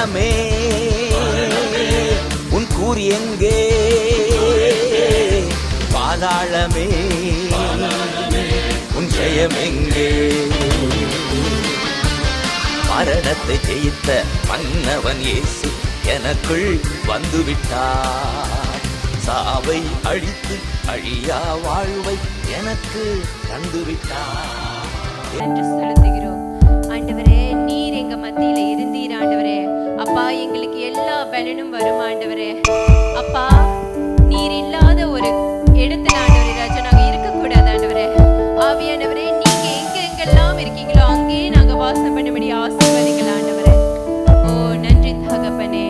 மரணமே உன் கூறி எங்கே, பாதாளமே உன் ஜெயம் எங்கே. மரணத்தை ஜெயித்த மன்னவன் இயேசு எனக்குள் வந்துவிட்டார். சாவை அழித்து அழியா வாழ்வை எனக்கு தந்துவிட்டார். நன்றி செலுத்துகிறோம் ஆண்டவரே. நீர் எங்க மத்தியில இருந்தீர் ஆண்டவரே. அப்பா, எங்களுக்கு எல்லா பலனும் வரும் ஆண்டவரே. அப்பா, நீர் இல்லாத ஒரு இடத்துல ஆண்டவரே ராஜா நாங்க இருக்கக்கூடாது ஆண்டவரே. ஆவியானவரே, நீங்க எங்கெல்லாம் இருக்கீங்களோ அங்கேயே நாங்க வாசம் பண்ணபடி ஆசீர்வதிங்கள் ஆண்டவரே. ஓ நன்றி தகப்பனே.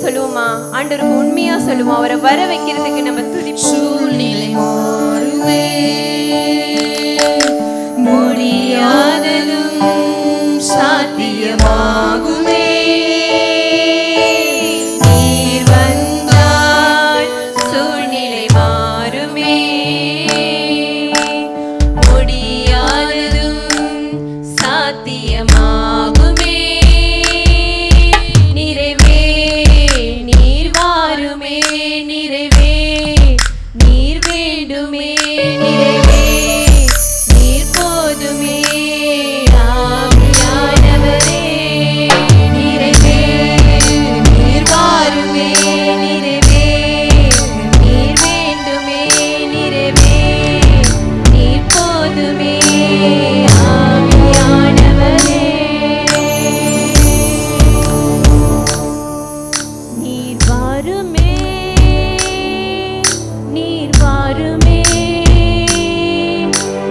சொல்லுவோமா ஆண்டவருக்கு உண்மையா சொல்லுவோம். அவரை வர வைக்கிறதுக்கு நம்ம துடிப்போம். சூழ்நிலை மாறுமே, முடியாததும் சாத்தியமாகுமே. நீர் வந்தால் சூழ்நிலை மாறுமே, முடியாததும் சாத்தியமாகுமே. நிறைவே நீர் வேண்டுமே, நிறைவே நீர் போதுமே. ஆவியானவரே, நிறைவே நீர் வாருமே, நிறைவே நீர் வேண்டுமே, நிறைவே நீர் போதுமே. ஆவியானவரே, நீர் வாருமே, நீர் வாருமே,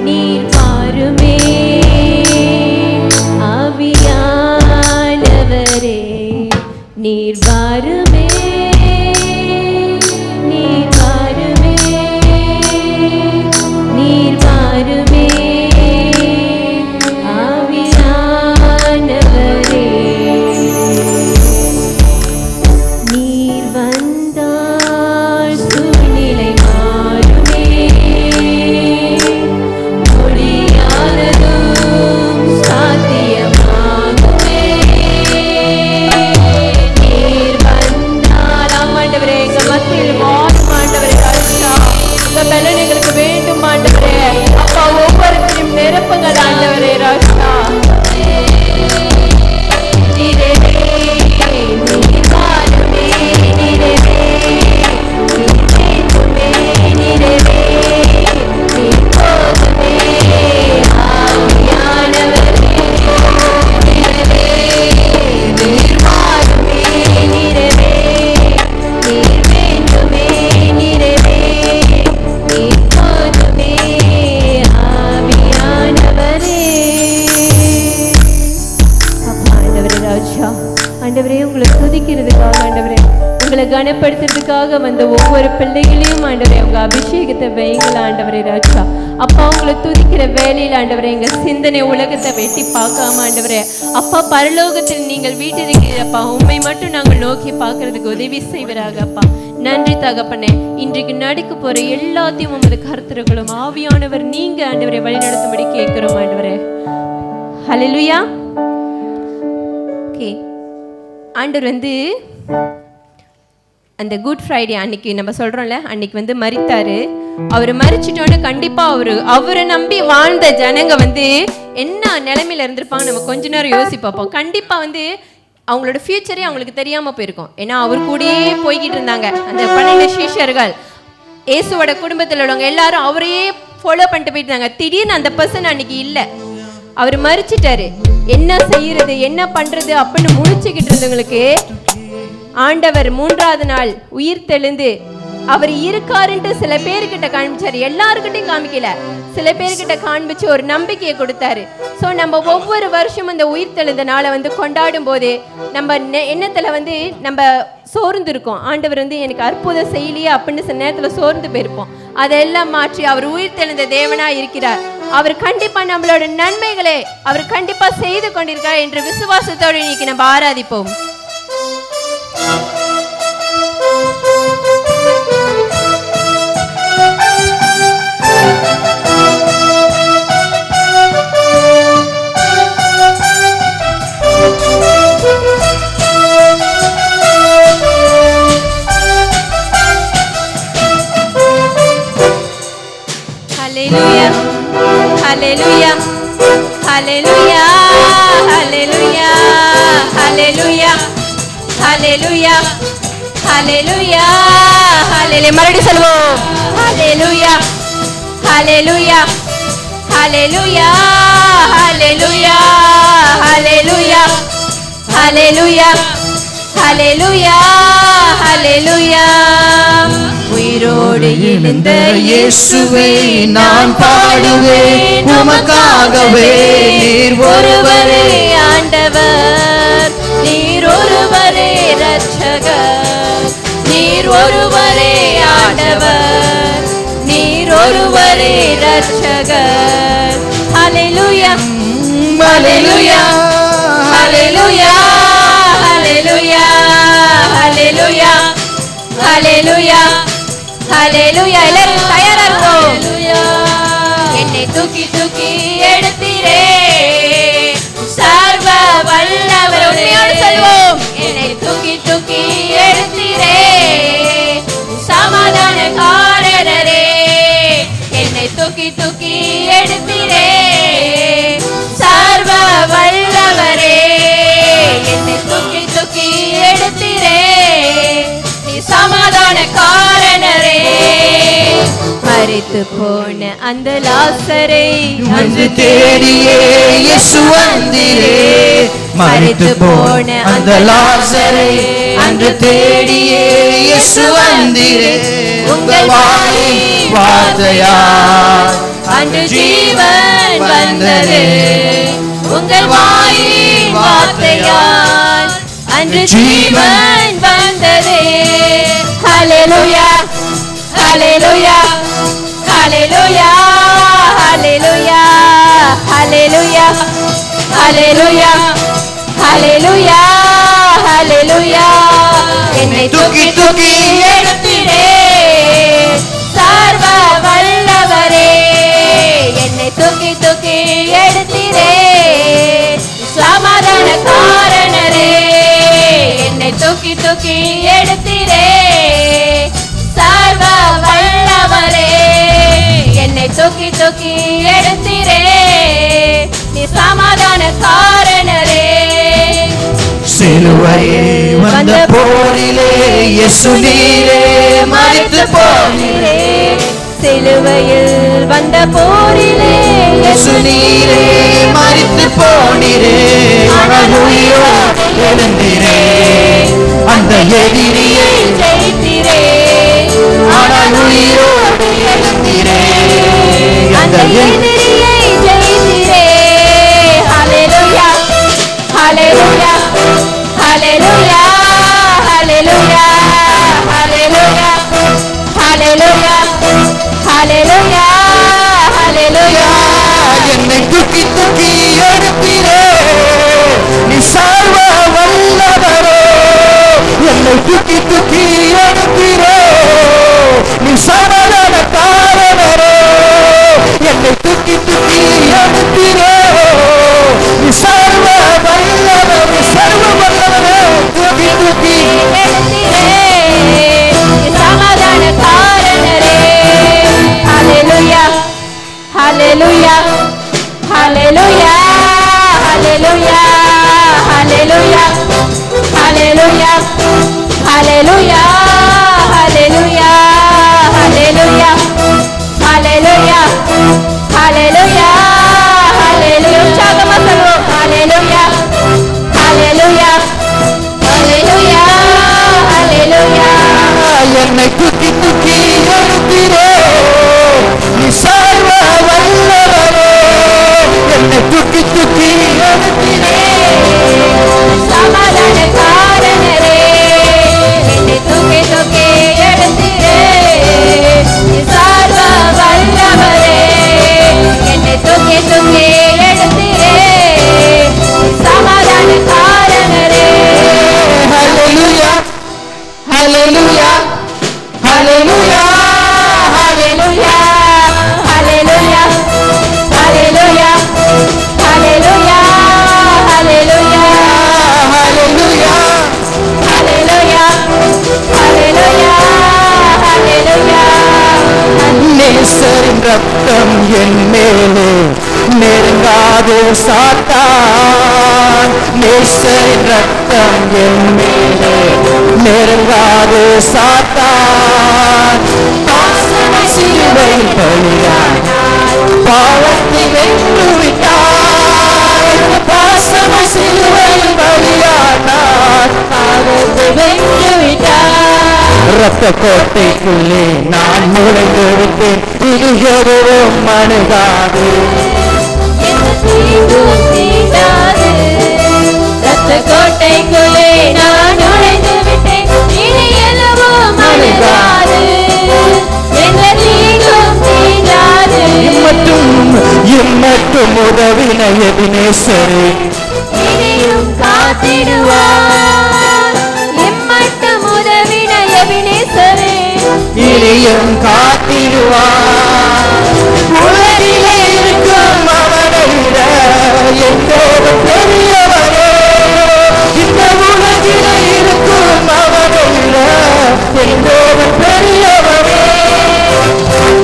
நீர் வாருமே. ஆவியானவரே, நீர் வாருமே, நீர் வாருமே, நீர் வாருமே. ஆவியானவரே, நீர் வந்தால் சூழ்நிலை மாறுமே, முடியாததும் சாத்தியமாகுமே. நீர் வந்தால் ஆண்டவரே எங்க மத்தியில் வாழும் ஆண்டவரே ராஜா. உங்க பலன் எங்களுக்கு வேண்டும் ஆண்டவரே. அப்பா, ஒவ்வொருத்தரையும் நிரப்புங்கள் ஆண்டவரே ராஜா. நிறைவே நீர் வாருமே, நிறைவே நீர் வேண்டுமே, நிறைவே நீர் போதுமே. ஆவியானவரே, நிறைவே நீர் வாருமே, நிறைவே நீர் வேண்டுமே, நிறைவே நீர் போதுமே. ஆவியானவரே. அப்பா ஆண்டவரே ராஜா, ஆண்டவரே உங்களை துதிக்கிறதுக்காக ஆண்டவரே, உங்களை கனப்படுத்துறதுக்காக வந்த ஒவ்வொரு பிள்ளைகளையும் ஆண்டவரே உங்க அபிஷேகத்தை வைங்களா ஆண்டவரே ராஜா. அப்பா, உங்களை துதிக்கிற வேலையில் ஆண்டவரே எங்க சிந்தனை உலகத்தை வெட்டி பார்க்காம ஆண்டவரே அப்பா, பரலோகத்தில் நீங்கள் வீட்டிருக்கிறப்பா உண்மை மட்டும் நாங்கள் நோக்கி பார்க்கறதுக்கு உதவி செய்வராக அப்பா. நன்றி தகப்பனே. இன்றைக்கு நடக்க போற எல்லாத்தையும் உமது கருத்துக்களும் ஆவியானவர் நீங்க ஆண்டவரை வழி நடத்தும்படி கேட்கிறோம் ஆண்டவரே. ஹல்லேலூயா. ஓகே, ஆண்டவர் அந்த குட் ஃப்ரைடே அன்னைக்கு நம்ம சொல்றோம்ல, அன்னைக்கு மரித்தாரு. அவர் மரிச்சிட்டோன்னு கண்டிப்பா அவரை நம்பி வாழ்ந்த ஜனங்க என்ன நிலைமையில இருந்திருப்பாங்க நம்ம கொஞ்ச நேரம் யோசிப்போம். கண்டிப்பா அவங்களோட ஃபியூச்சரே அவங்களுக்கு தெரியாம போயிருக்கும். ஏன்னா அவர் கூடயே போய்கிட்டு இருந்தாங்க அந்த 12 சீஷர்கள். இயேசுவோட குடும்பத்தில் உள்ளவங்க எல்லாரும் அவரையே ஃபாலோ பண்ணிட்டு போயிட்டு இருந்தாங்க. திடீர்னு அந்த பர்சன் அன்னைக்கு இல்லை, அவர் மரிச்சிட்டாரு. என்ன செய்யறது என்ன பண்றது அப்படின்னு முழிச்சுக்கிட்டு இருந்தவங்களுக்கு ஆண்டவர் 3ஆவது நாள் உயிர் தெழுந்து அவர் இருக்காருன்ட்டு சில பேர்கிட்ட காண்பிச்சாரு. எல்லாருக்கிட்டையும் காமிக்கல, சில பேர்கிட்ட காண்பிச்சு ஒரு நம்பிக்கையை கொடுத்தாரு. ஸோ நம்ம ஒவ்வொரு வருஷமும் இந்த உயிர் தெழுந்த நாளை கொண்டாடும் போது நம்ம எண்ணத்துல நம்ம சோர்ந்து இருக்கும். ஆண்டவர் வந்து எனக்கு அற்புதம் செய்யலையே அப்படின்னு சில நேரத்தில் சோர்ந்து போயிருப்போம். அதெல்லாம் மாற்றி அவர் உயிர் தெழுந்த தேவனாய் இருக்கிறார். அவர் கண்டிப்பா நம்மளோட நன்மைகளை அவர் கண்டிப்பா செய்து கொண்டிருக்கிறார் என்ற விசுவாசத்தோடு இன்னைக்கு நம்ம ஆராதிப்போம். Hallelujah, hallelujah, hallelujah, hallelujah, hallelujah, hallelujah, hallelujah, hallelujah. மறுபடியும் சொல்லுவோம். Hallelujah, hallelujah, hallelujah, hallelujah, hallelujah, hallelujah, hallelujah, hallelujah. உயிரோடு எழுந்த இயேசுவே நான் பாடுவேன் உமக்காகவே. நீர் ஒருவரே ஆண்டவர், நீர் ஒருவரே இரட்சகர், நீர் ஒருவரே ஆண்டவர், நீர் ஒருவரே இரட்சகர். ஹல்லேலூயா, ஹல்லேலூயா, ஹல்லேலூயா, ஹல்லேலூயா, ஹல்லேலூயா, ஹல்லேலூயா, ஹல்லேலூயா. எல்லாரும் தயாரா இருக்கோம். என்னை தூக்கி தூக்கி எடுத்தீரே சர்வ வல்லவர். உண்மையோடு சொல்வோம். என்னை தூக்கி தூக்கி எடுத்தீரே சமாதானக்காரரே. என்னை தூக்கி தூக்கி எடுத்தீரே சர்வ வல்லவரே. என்னை தூக்கி தூக்கி எடுத்தீரே சமாதானக்காரனரே. மரித்து போன அந்த லாசரை வந்து தேடியே இயேசு வந்தீரே. மரித்து போன அந்த லாசரை அன்று தேடியே இயேசு வந்தீரே. உங்கள் வாயின் வார்த்தையால் அன்று ஜீவன் வந்தது. உங்கள் வாயின் வார்த்தையால் அன்று ஜீவன் வந்தது. ஹல்லேலூயா, ஹல்லேலூயா, ஹல்லேலூயா, ஹல்லேலூயா, ஹல்லேலூயா, ஹல்லேலூயா, ஹல்லேலூயா, ஹல்லேலூயா. என்னை தூக்கி தூக்கி எடுத்தீரே சர்வ வல்லவரே. என்னை தூக்கி தூக்கி எடுத்தீரே சமாதானக்காரனரே. என்னை தூக்கி தூக்கி எடுத்தீரே சர்வ வல்லவரே. என்னை தூக்கி தூக்கி எடுத்தீரே நீ சமாதானக்காரனரே. சிலுவையே வந்த போரிலே இயேசு நீரே மரித்து போனீரே. சிலுவையில் வந்த போரிலே இயேசு நீரே மரித்து போனீரே. ஆனால் உயிரோடு எழுந்தீரே அந்த எதிரியை ஜெயித்தீரே. ஆனால் உயிரோடு எழுந்தீரே அந்த எதிரியை ஜெயித்தீரே. ஹல்லேலூயா, ஹல்லேலூயா, ஹல்லேலூயா, ஹல்லேலூயா, ஹல்லேலூயா, ஹல்லேலூயா, ஹல்லேலூயா, ஹல்லேலூயா. என்னை தூக்கி தூக்கி எடுத்தீரே நீ சர்வ வல்லவரே. என்னை தூக்கி தூக்கி எடுத்தீரே நீ சமாதானக்காரரே. என்னை தூக்கி தூக்கி எடுத்தீரே நீ சர்வ வல்லவரே. சர்வ வல்லவரே தூக்கி தூக்கி எடுத்தீரே சமாதானக்காரனரே. ஹல்லேலூயா, ஹல்லேலூயா, ஹல்லேலூயா, ஹல்லேலூயா, ஹல்லேலூயா, ஹல்லேலூயா, ஹல்லேலூயா, ஹல்லேலூயா, ஹல்லேலூயா, ஹல்லேலூயா, ஹல்லேலூயா, ஹல்லேலூயா. உற்சாகமா சொல்லுவோம். ஹல்லேலூயா, ஹல்லேலூயா, ஹல்லேலூயா, ஹல்லேலூயா. என்னை தூக்கி தூக்கி எடுத்தீரே நீ சர்வ வல்லவரே. என்னை தூக்கி தூக்கி எடுத்தீரே சமாதானக்காரனரே. ரத்தம் என் மேலே நெருங்காது சாத்தான். நேசரின் ரத்தம் என் மேலே நெருங்காது சாத்தான். பாசனை சிலுவையில் பலியானார், பாவத்தை வென்று விட்டார். பாசனை சிலுவையில் பலியானார், பாவத்தை வென்று விட்டார். ரத்த கோட்டைக்குள்ளே நான் நுழைந்து விட்டேன், இது எதுவும் அணுகாது. ரத்த கோட்டைக்குள்ளே நான் நுழைந்து விட்டேன், இனி எதுவும் அணுகாது. எந்த தீங்கும் தீண்டாது. இம்மட்டும் உதவின எபினேசரே, இனியும் காத்திடுவார். இம்மட்டும் உதவின எபினேசரே, இனியும் காத்திடுவார். உலகிலே இருக்கும் அவனை விட எங்கோடு பெரியவரே. இந்த உலகிலே இருக்கும் அவனை விட எங்கோடு பெரியவரே.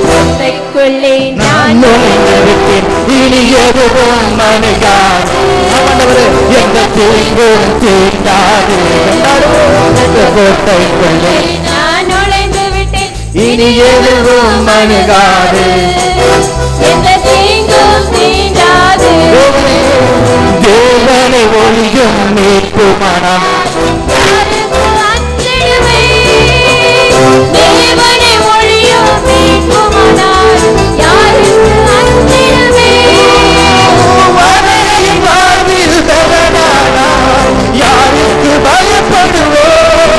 கோட்டைக்குள்ளே நான் நுழைந்திருக்கிறேன், இனி எதுவும் அணுகாது. ஆண்டவரே, எந்த தீங்கும் தீண்டாது. கோட்டைக்குள்ளே நான் நுழைந்து விட்டேன், இனி எதுவும் அணுகாது. எந்த தீங்கும் தீண்டாது. தேவனை ஒளியும் மீட்பு மனம், யாருக்கு அஞ்சிடுவேன்? தேவனை ஒழியும் மீட்புமானார் யாருக்கு அஞ்சிடுவேன்? வரையின் வாழ்வில் பெறனானார், யாருக்கு பயப்படுவோம்?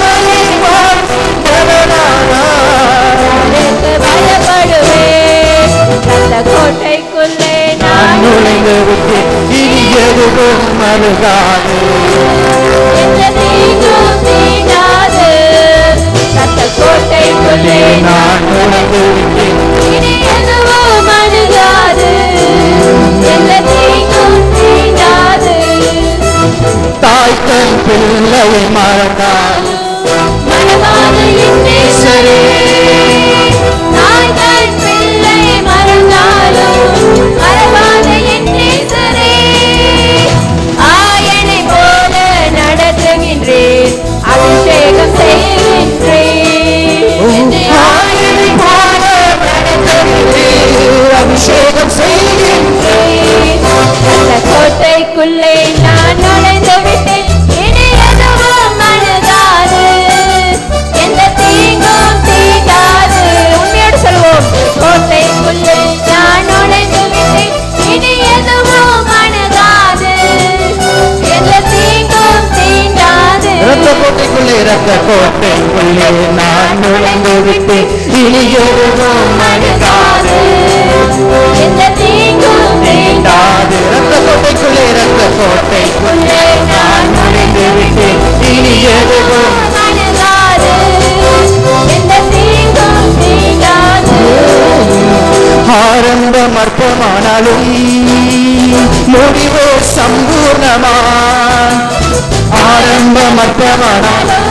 வரையின் வாழ்வில் பெறனானார், யாருக்கு பயப்படுவேன்? ரத்த கோட்டைக்குள்ளே நான் நுழைந்து விட்டேன், இனி எதுவும் அணுகாது. எந்த தீங்கும் தீண்டாது. ரத்த கோட்டைக்குள்ளே நான் நுழைந்து விட்டேன், இனி எதுவும் அணுகாது. எந்த தீங்கும் தீண்டாது. தாய் தன் பிள்ளையை மறந்தார், மறவாத என் நேசரே, தாய் தன் பிள்ளை மறந்தாலும் மறவாத என் நேசரே. ஆயனை போல நடத்துகின்றேன், அபிஷேகம் செய்கின்றேன். என்னை ஆயனை போல நடத்துகின்றீர், அபிஷேகம் செய்கின்றீர். அந்த கோட்டைக்குள்ளே நான் நுழைந்து விட்டேன், இனி எதுவும் அணுகாது. எந்த தீங்கும் தீண்டாது. உண்மையோடு சொல்வோம், கோட்டைக்குள்ளே நான் நுழைந்து விட்டேன், இனி எதுவும் அணுகாது. எந்த தீங்கும் தீண்டாது. இரத்த கோட்டைக்குள்ளே, இரத்த கோட்டைக்குள்ளே நான் நுழைந்து விட்டேன், இனி எதுவும் அணுகாது. எந்த தீங்கும் தீண்டாது. இரத்த கோட்டைக்குள்ளே, இரத்த கோட்டைக்குள்ளே நான் நுழைந்து விட்டேன், இனி எதுவும் அணுகாது. எந்த தீங்கும் தீண்டாது. ஆரம்பம் அற்பமானாலும் முடிவோ சம்பூர்ணமா. ஆரம்பம் அற்பமானாலும்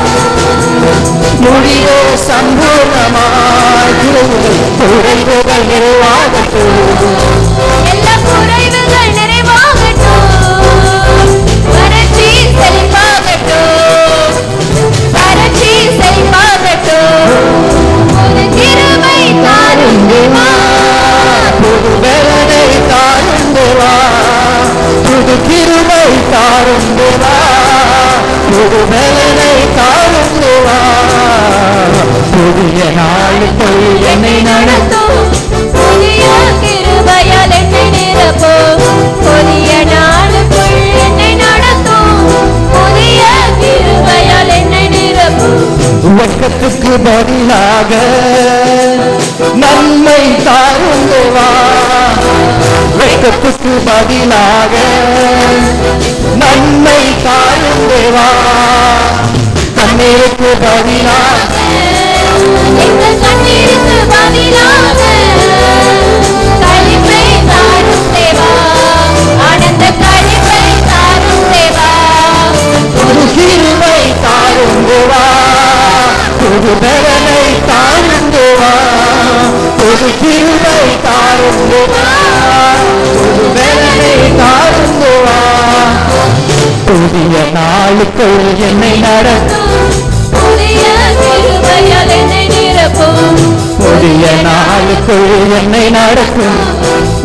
முடிவோ சம்பூர்ணமாய். குறைவுகள் நிறைவாகட்டும், எல்லா குறைவுகள் நிறைவாகட்டும். வறட்சி செழிப்பாகட்டும், வறட்சி செழிப்பாகட்டும். புது கிருபை தாரும் தேவா, புது வேலனை தாரும் தேவா, புது கிருபை தாரும் தேவா, புது வேலனை தாரும் தேவா. புதிய நாளுக்குள் என்னை நடத்தும், புதிய கிருபையால் என்னை நிரப்பும். புதிய நாளுக்குள் என்னை நடத்தும், புதிய கிருபையால் என்னை நிரப்பும். வெட்கத்துக்கு பதிலாக நன்மை தாரும் தேவா, வெட்கத்துக்கு பதிலாக நன்மை தாரும் தேவா. கண்ணீருக்கு பதிலாக எங்கள் கண்ணீருக்கு பதிலாக களிப்பை தாரும் தேவா, ஆனந்த களிப்பை தாரும் தேவா. புது கிருபை தாரும் தேவா, புது பலனை தாரும் தேவா, புது புது கிருபை தாரும் தேவா, புது வேதனை தாரும் தேவா. புதிய நாளுக்குள் என்னை நடத்தும், புதிய கிருபையால் என்னை நிரப்பும், புதிய நாளுக்குள் என்னை நடத்தும்,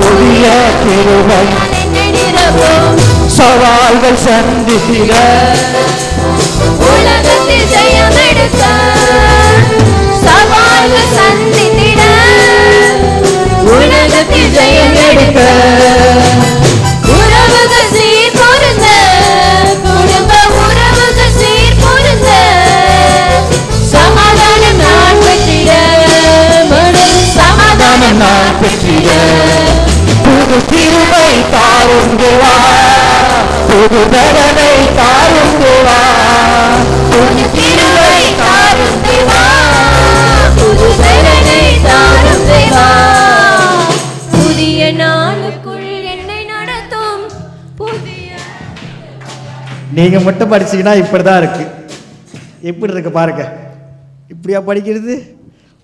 புதிய கிருபை என்னை நிரப்பும். சவால்கள் சந்தித்திட உலகத்தில் ஜெயம் எடுக்க, சவால்கள் சந்தித்திட உலகத்தில் ஜெயம் எடுக்க, உறவுகள் சீர் பொருந்த, குடும்ப உறவுகள் சீர் பொருந்த, சமாதானம் நான் பெற்றிட, சமாதானம் நான் பெற்றிட. புது கிருபை தாரும் தேவா, புது வேதனை தாரும் தேவா, புது கிருபை தாரும் தேவா, புது வேதனை தாரும் தேவா. புதிய நாளுக்குள் என்னை நடத்தும், புதிய. நீங்க மட்டும் படிச்சீங்கன்னா இப்படிதான் இருக்கு. எப்படி இருக்கு பாருங்க. இப்படியா படிக்கிறது?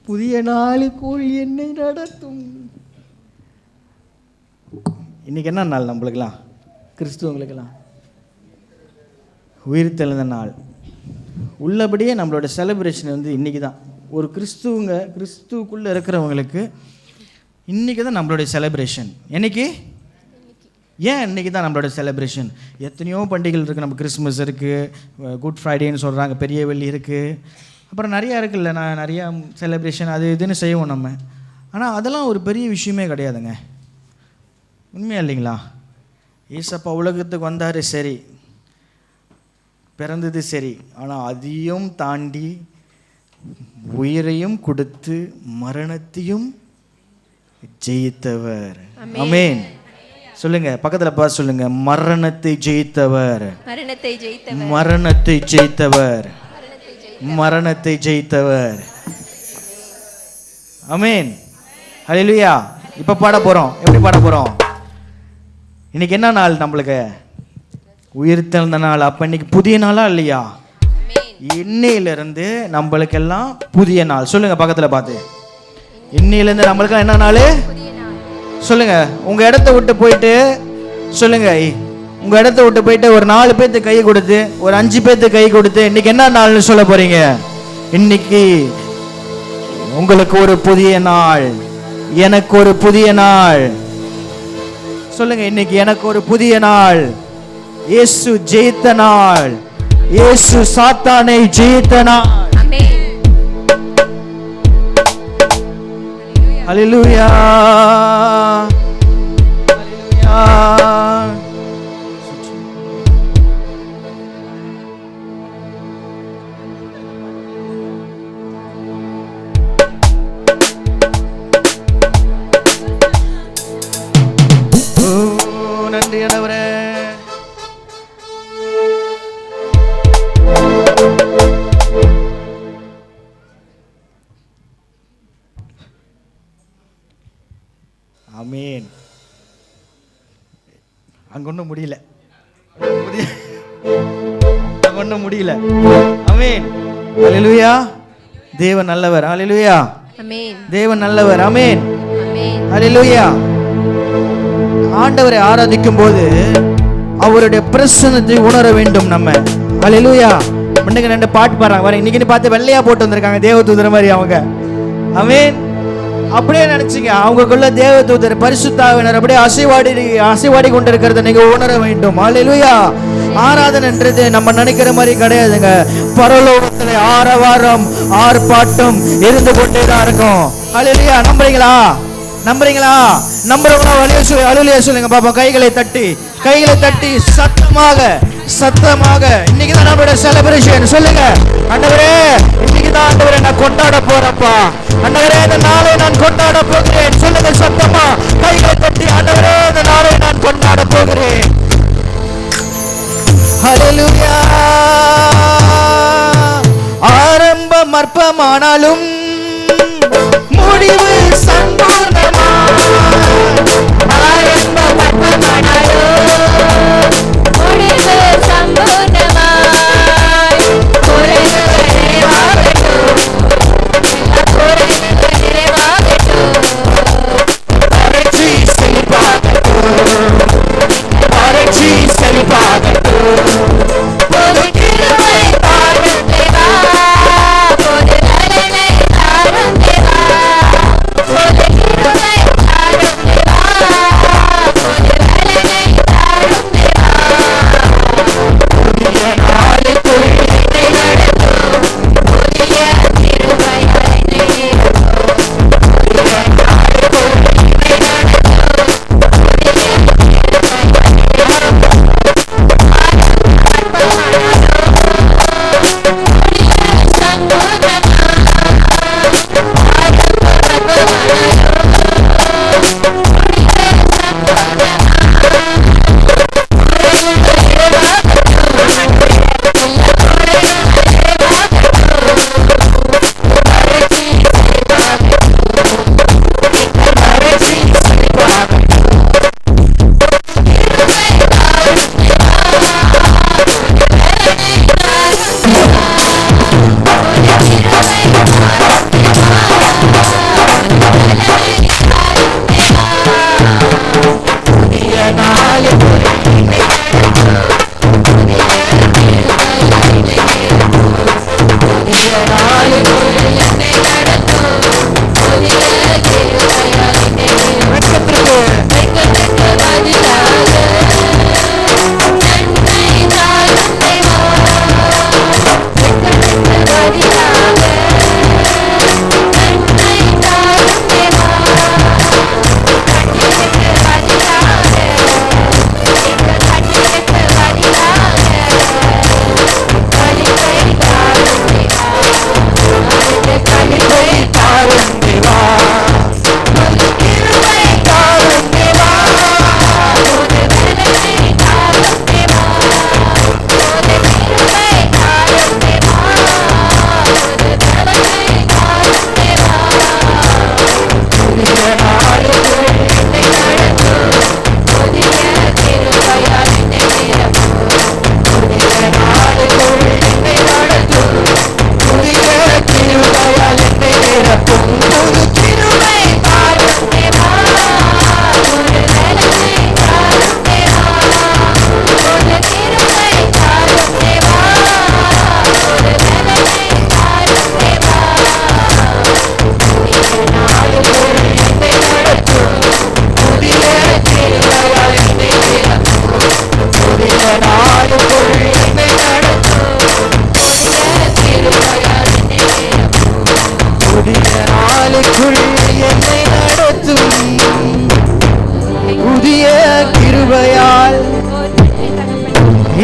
புதிய நாளுக்குள் என்னை நடத்தும். இன்னைக்கு என்ன நாள் நம்மளுக்கெல்லாம், கிறிஸ்துவங்களுக்கெல்லாம்? உயிர்த்தெழுந்த நாள். உள்ளபடியே நம்மளோட செலிப்ரேஷன் வந்து இன்றைக்கி தான். ஒரு கிறிஸ்துவுக்குள்ளே இருக்கிறவங்களுக்கு இன்றைக்கி தான் நம்மளுடைய செலிப்ரேஷன். என்னைக்கு? ஏன் இன்றைக்கி தான் நம்மளோட செலிப்ரேஷன்? எத்தனையோ பண்டிகைகள் இருக்குது. நம்ம கிறிஸ்மஸ் இருக்குது, குட் ஃப்ரைடேன்னு சொல்கிறாங்க, பெரிய வெள்ளி இருக்குது, அப்புறம் நிறையா இருக்குல்ல, நான் நிறையா செலிப்ரேஷன் அது இதுன்னு செய்வோம் நம்ம. ஆனால் அதெல்லாம் ஒரு பெரிய விஷயமே கிடையாதுங்க. உண்மையா இல்லைங்களா? ஏசப்பா உலகத்துக்கு வந்தார், சரி, பிறந்தது சரி, ஆனால் அதையும் தாண்டி உயிரையும் கொடுத்து மரணத்தையும் ஜெயித்தவர். ஆமென். சொல்லுங்க, பக்கத்துல பார்த்து சொல்லுங்க, மரணத்தை ஜெயித்தவர், மரணத்தை ஜெயித்தவர், மரணத்தை ஜெயித்தவர், மரணத்தை ஜெயித்தவர். ஆமென். ஹல்லேலூயா. இப்ப பாட போறோம். எப்படி பாட போறோம்? இன்னைக்கு என்ன நாள்? நம்மளுக்கு உயிர்த்தெழுந்த நாள். அப்ப இன்னைக்கு புதிய நாளா இல்லையா? இன்னையிலிருந்து நம்மளுக்கெல்லாம் புதிய நாள். சொல்லுங்க பக்கத்துல பார்த்து, இன்னையிலிருந்து நம்மளுக்கு என்ன நாள் சொல்லுங்க. உங்க இடத்த விட்டு போயிட்டு சொல்லுங்க, உங்க இடத்த விட்டு போயிட்டு ஒரு 4 பேர்த்து கை கொடுத்து, ஒரு 5 பேர்த்து கை கொடுத்து, இன்னைக்கு என்ன நாள்னு சொல்ல போறீங்க? இன்னைக்கு உங்களுக்கு ஒரு புதிய நாள், எனக்கு ஒரு புதிய நாள். சொல்லுங்க, இன்னைக்கு எனக்கு ஒரு புதிய நாள். இயேசு ஜெயித்த நாள், இயேசு சாத்தானை ஜெயித்த நாள். ஆமென். ஹல்லேலூயா, ஹல்லேலூயா. நன்றி ஆண்டவரே. ஆமென். அங்க ஒன்றும் முடியல, அங்க ஒன்றும் முடியல. ஆமென். ஹல்லேலூயா. தேவன் நல்லவர். ஹல்லேலூயா. ஆமென். தேவன் நல்லவர். ஆமென். ஆமென். ஹல்லேலூயா. ஆண்டவரை ஆராதிக்கும் போது அவருடைய பிரசன்னத்தை உணர வேண்டும் நம்ம. ஹல்லேலூயா. முன்னுக்கு 2 பாட்டு பாடுறாங்க பாருங்க. இன்னைக்கு பார்த்து வெள்ளையா போட்டு வந்திருக்காங்க, தேவதூதர் மாதிரி அவங்க. ஆமென். அப்படியே நினைச்சுங்க, அவங்களுக்குள்ள தேவதூதர் பரிசுத்தாவினர் அப்படியே அசைவாடி கொண்டிருக்கிறத நீங்க உணர வேண்டும். ஹல்லேலூயா. ஆராதனைன்றது நம்ம நினைக்கிற மாதிரி கிடையாதுங்க. பரலோகத்துல ஆரவாரம் ஆர்ப்பாட்டம் இருந்து கொண்டே தான் இருக்கும். ஹல்லேலூயா. நம்புறீங்களா? நம்புறீங்களா? நம்புறவங்களா ஹல்லேலூயா சொல்லுங்க பாப்பா. கைகளை தட்டி சத்தமாக சத்தமாக. இன்னைக்கு தான் நம்மளோட செலிப்ரேஷன். சொல்லுங்க, ஆண்டவரே இன்னைக்கு தான் ஆண்டவரே நான் கொண்டாட போறப்பா. ஆண்டவரே இந்த நாளை நான் கொண்டாட போகிறேன். சொல்லுங்க சத்தமா, கைகளை தட்டி, ஆண்டவரே இந்த நாளை நான் கொண்டாட போகிறேன். ஹல்லேலூயா. ஆரம்பம் அற்பமானாலும் முடிவு சம்பூர்ணமா. ஆரம்பம் அற்பமானாலும் முடிவு சம்பூர்ணமாய். குறைவுகளே வாழட்டும், எல்லா குறைவுகளே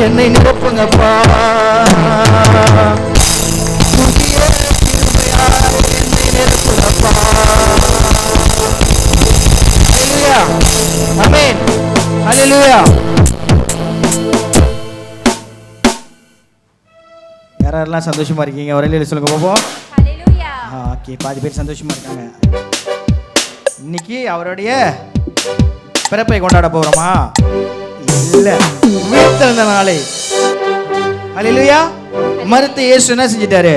என்னை நிரப்புங்கப்பா. புதிய கிருபையால் என்னை நிரப்புங்கப்பா. ஹல்லேலூயா. ஆமென். ஹல்லேலூயா. யாரெல்லாம் சந்தோஷமா இருக்கீங்க? ஒரு ஹல்லேலூயா சொல்லுங்க பாப்போம். ஹல்லேலூயா. ஓகே, பாதி பேர் சந்தோஷமா இருக்காங்க. இன்னைக்கு அவருடைய பிறப்பை கொண்டாட போறோமா? இல்ல, உயிர்த்தெழுந்த நாளை. ஹல்லேலூயா. மரித்த இயேசு என்ன செஞ்சிட்டாரு?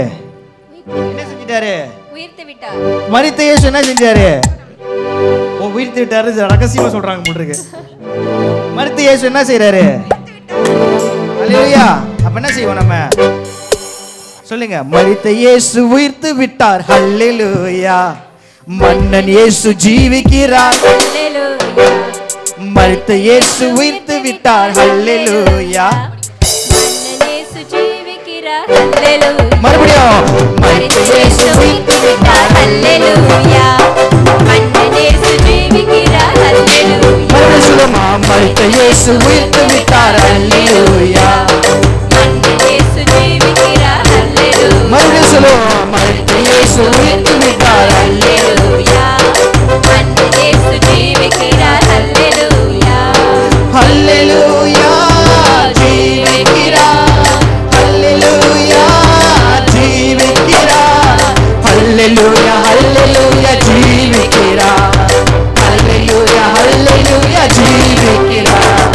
என்ன செஞ்சிட்டாரு? உயிர்த்து விட்டார். மரித்த இயேசு என்ன செஞ்சாரு? உயிர்த்து விட்டாரு. ரகசியமா சொல்றாங்க போல இருக்கு. மரித்த இயேசு என்ன செய்யறாரு? ஹல்லேலூயா. அப்ப என்ன செய்வோம் நம்ம? சொல்லுங்க. மரித்த இயேசு உயிர்த்து விட்டார். ஹல்லேலூயா. மன்னன் இயேசு ஜீவிக்கிறார். ஹல்லேலூயா. மரித்த இயேசு உயிர்த்து விட்டார். ஹல்லேலூயா. மன்னன் இயேசு ஜீவிக்கிறார். ஹல்லேலூயா. மறுபடியும். மரித்த இயேசு உயிர்த்து விட்டார். ஹல்லேலூயா. மன்னன் இயேசு ஜீவிக்கிறார். ஹல்லேலூயா. மறுபடியும் சொல்லுமா. மரித்த இயேசு உயிர்த்து விட்டார். ஹல்லேலூயா. மன்னன் இயேசு ஜீவிக்கிறார். ஹல்லேலூயா. மறுபடியும் சொல்லுவோம். மரித்த இயேசு உயிர்த்து விட்டார். ஹல்லேலூயா. மன்னன் இயேசு ஜீவிக்கிறார். ஹல்லேலூயா. ஹல்லேலூயா. ஜீவிக்கிறார். ஹல்லேலூயா. ஜீவிக்கிறார். ஹல்லேலூயா. ஹல்லேலூயா. ஜீவிக்கிறார். ஹல்லேலூயா. ஹல்லேலூயா. ஜீவிக்கிறார்.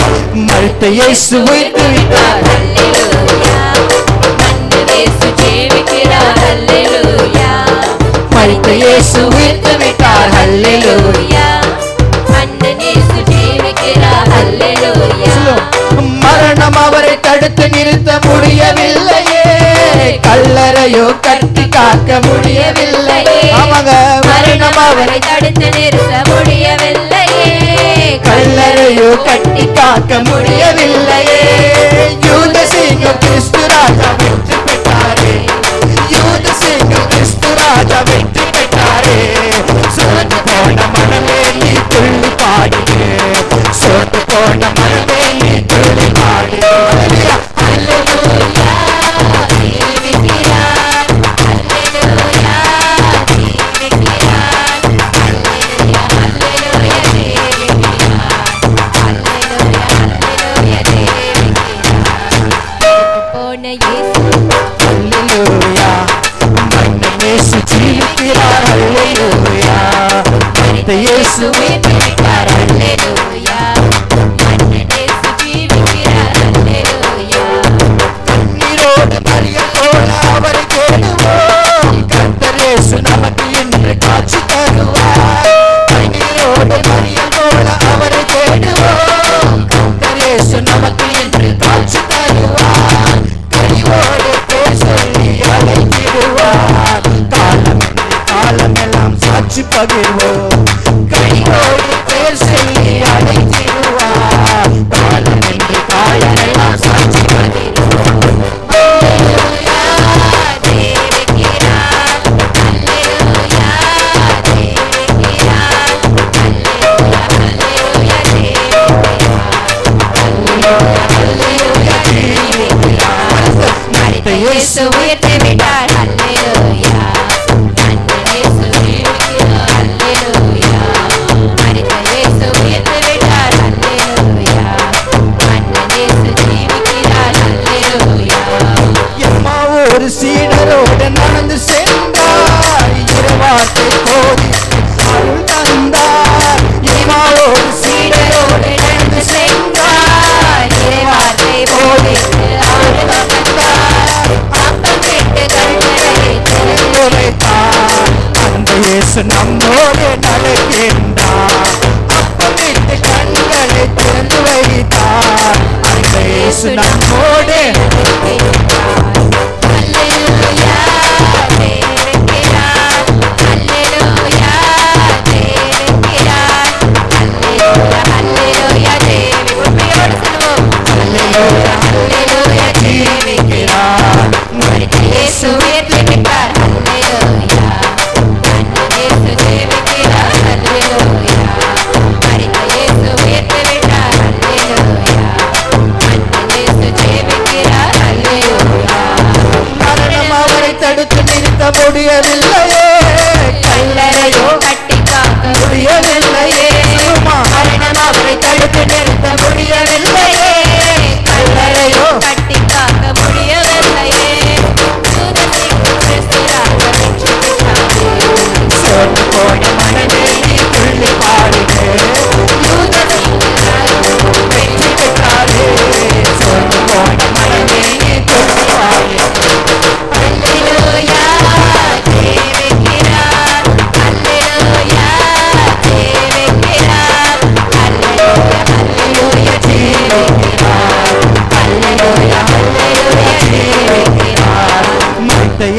மரித்த இயேசு உயிர்த்து விட்டார். ஹல்லேலூயா. மன்னன் இயேசு ஜீவிக்கிறார். ஹல்லேலூயா. மரித்த இயேசு உயிர்த்து விட்டார். ஹல்லேலூயா. மன்னன் இயேசு ஜீவிக்கிறார். ஹல்லேலூயா. மரணம் அவரை தடுத்து நிறுத்த முடியவில்லையே. கல்லறையோ கட்டி காக்க முடியவில்லையே. ஆமாங்க. மரணம் அவரை தடுத்து நிறுத்த முடியவில்லையே. கல்லறையோ கட்டி காக்க முடியவில்லையே. யூத சிங்கம் கிறிஸ்து ராஜா வெற்றி பெற்றாரே. யூத சிங்கம் கிறிஸ்து ராஜா வெற்றி பெற்றாரே. சோர்ந்து போன மனமே நீ துள்ளி பாடுங்க. சோர்ந்து போன மனமே நீ துள்ளி பாடு. ஹல்லேலூயா. ஜீவிக்கிறார். ஹல்லேலூயா. ஜீவிக்கிறார். ஹல்லேலூயா. ஹல்லேலூயா. ஜீவிக்கிறார். ஹல்லேலூயா. ஹல்லேலூயா. ஜீவிக்கிறார். போன இயேசு. ஹல்லேலூயா. மன்னன் இயேசு ஜீவிக்கிறார். ஹல்லேலூயா. மரித்த இயேசு உயிர்த்து விட்டார். ஹல்லேலூயா. மன்னன் இயேசு ஜீவிக்கிறார். ஹல்லேலூயா. கண்ணீரோடு மரியம் போல அவரை தேடுவோம். கர்த்தர் இயேசு நமக்கு இன்று காட்சி தருவார். கண்ணீரோடு மரியம் போல அவரை தேடுவோம். கர்த்தர் இயேசு நமக்கு இன்று காட்சி தருவார். கனிவோடு பேர் சொல்லி அழைத்திடுவார். காலமெல்லாம் சாட்சி பகிர்வோம். கனிவோடு பேர் சொல்லி அழைத்திடுவார். காலமெல்லாம் சாட்சி பகிர்வோம். ஹல்லேலூயா. ஜீவிக்கிறார். ஹல்லேலூயா. ஜீவிக்கிறார். ஹல்லேலூயா. ஹல்லேலூயா. ஜீவிக்கிறார். மரித்த இயேசு உயிர்த்து விட்டார். ஹல்லேலூயா. மன்னன் இயேசு ஜீவிக்கிறார். ஹல்லேலூயா. மரித்த இயேசு உயிர்த்து விட்டார். ஹல்லேலூயா. மன்னன் இயேசு ஜீவிக்கிறார். ஹல்லேலூயா. எம்மா ஒரு சீடரோடு நடந்து சென்றார். இரவார்த்தை போதித்து அருள் தந்தார். எம்மா ஒரு சீடரோடு நடந்து சென்றார். இறைவார்த்தை போதித்து அருள் தந்தார். அப்பம் கேட்டு கண்களை திறந்து உரைத்தார். அந்த இயேசு நம்மோடு நடக்கின்றார். அப்பமிட்டு கண்களை திறந்து வைத்தார். அந்த இயேசு நம்மோடு ஹல்லேலூயா. ஜீவிக்கிறார். ஹல்லேலூயா. ஜீவிக்கிறார். ஹல்லேலூயா. ஹல்லேலூயா. உண்மையோடு சொல்லுவோம். ஹல்லேலூயா. ஹல்லேலூயா. ஜீவிக்கிறார். மரித்த இயேசு உயிர்த்து விட்டார். ஹல்லேலூயா. மன்னன் இயேசு ஜீவிக்கிறார். ஹல்லேலூயா. மரித்த இயேசு உயிர்த்து விட்டார். ஹல்லேலூயா. மன்னன் இயேசு ஜீவிக்கிறார்.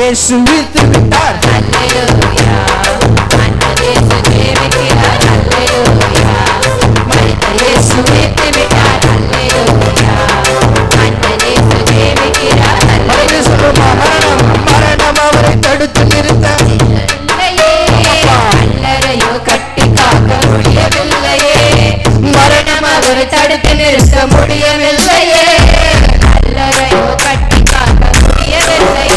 இயேசு உயிர்த்து விட்டார். அல்லேலூயா. அண்ணன் இயேசு ஜீவிக்கிறார். அல்லேலூயா. மரித்த இயேசு உயிர்த்து விட்டார். அல்லேலூயா. அண்ணன் இயேசு ஜீவிக்கிறார். மறுபடியும் சொல்லுமா, மரணம் அவரை தடுத்து நிறுத்த இல்லையே. கல்லறையோ கட்டி காக்க முடியவில்லையே. மரணம் அவர் தடுத்து நிறுத்த முடியவில்லையே. கல்லறையோ கட்டி காக்க முடியவில்லையே.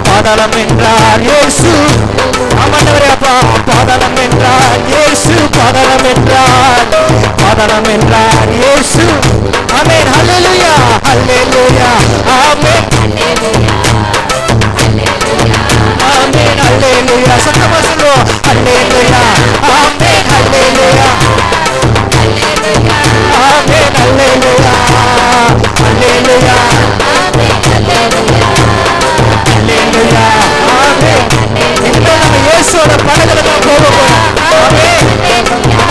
பாதாளம் என்றார் இயேசு. ஆமாண்டவரே அப்பா, பாதாளம் என்றார் இயேசு, பாதாளம் என்றார், பாதாளம் என்றார் இயேசு. ஆமென், ஹல்லேலூயா, ஹல்லேலூயா, ஆமென், ஆமென், ஹல்லேலூயா. சத்தமா சொல்லுவோம், ஹல்லேலூயா, ஆமென், ஹல்லேலூயா, ஆமென், ஹல்லேலூயா, ஹல்லேலூயா, ஹல்லேலூயா, ஆமென். இனிமே நம்ம இயேசுவோட படகுல தான் போக போறோம். ஆமென்.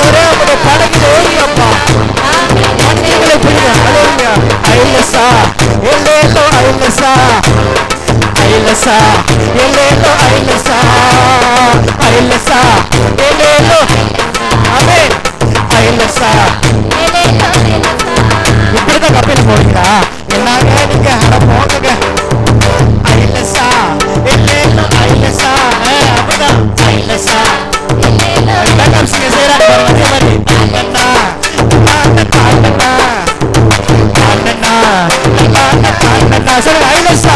ஒரே ஒரு படகுல ஏறியப்பா. மன்னிகளை பிடிங்க. ஹல்லேலூயா. ஐலசா, எல்லேலோ ஐலசா, ஐலசா, எல்லேலோ ஐலசா, ஐலசா, எல்லேலோ. ஆமென். ஐலசா. இப்படிதான் கப்பல் போறீங்களா? என்னங்க நீங்க அட போங்க. ஐலசா, எல்லேலோ ஐலசா, அப்படிதான் ஐலசா. பேக்கப் சிங்க செய்யறாங்க அதே மாதிரி. அண்ணா, அண்ணா, அண்ணா, அண்ணா, அண்ணா, சொல்லுங்க. ஐலசா,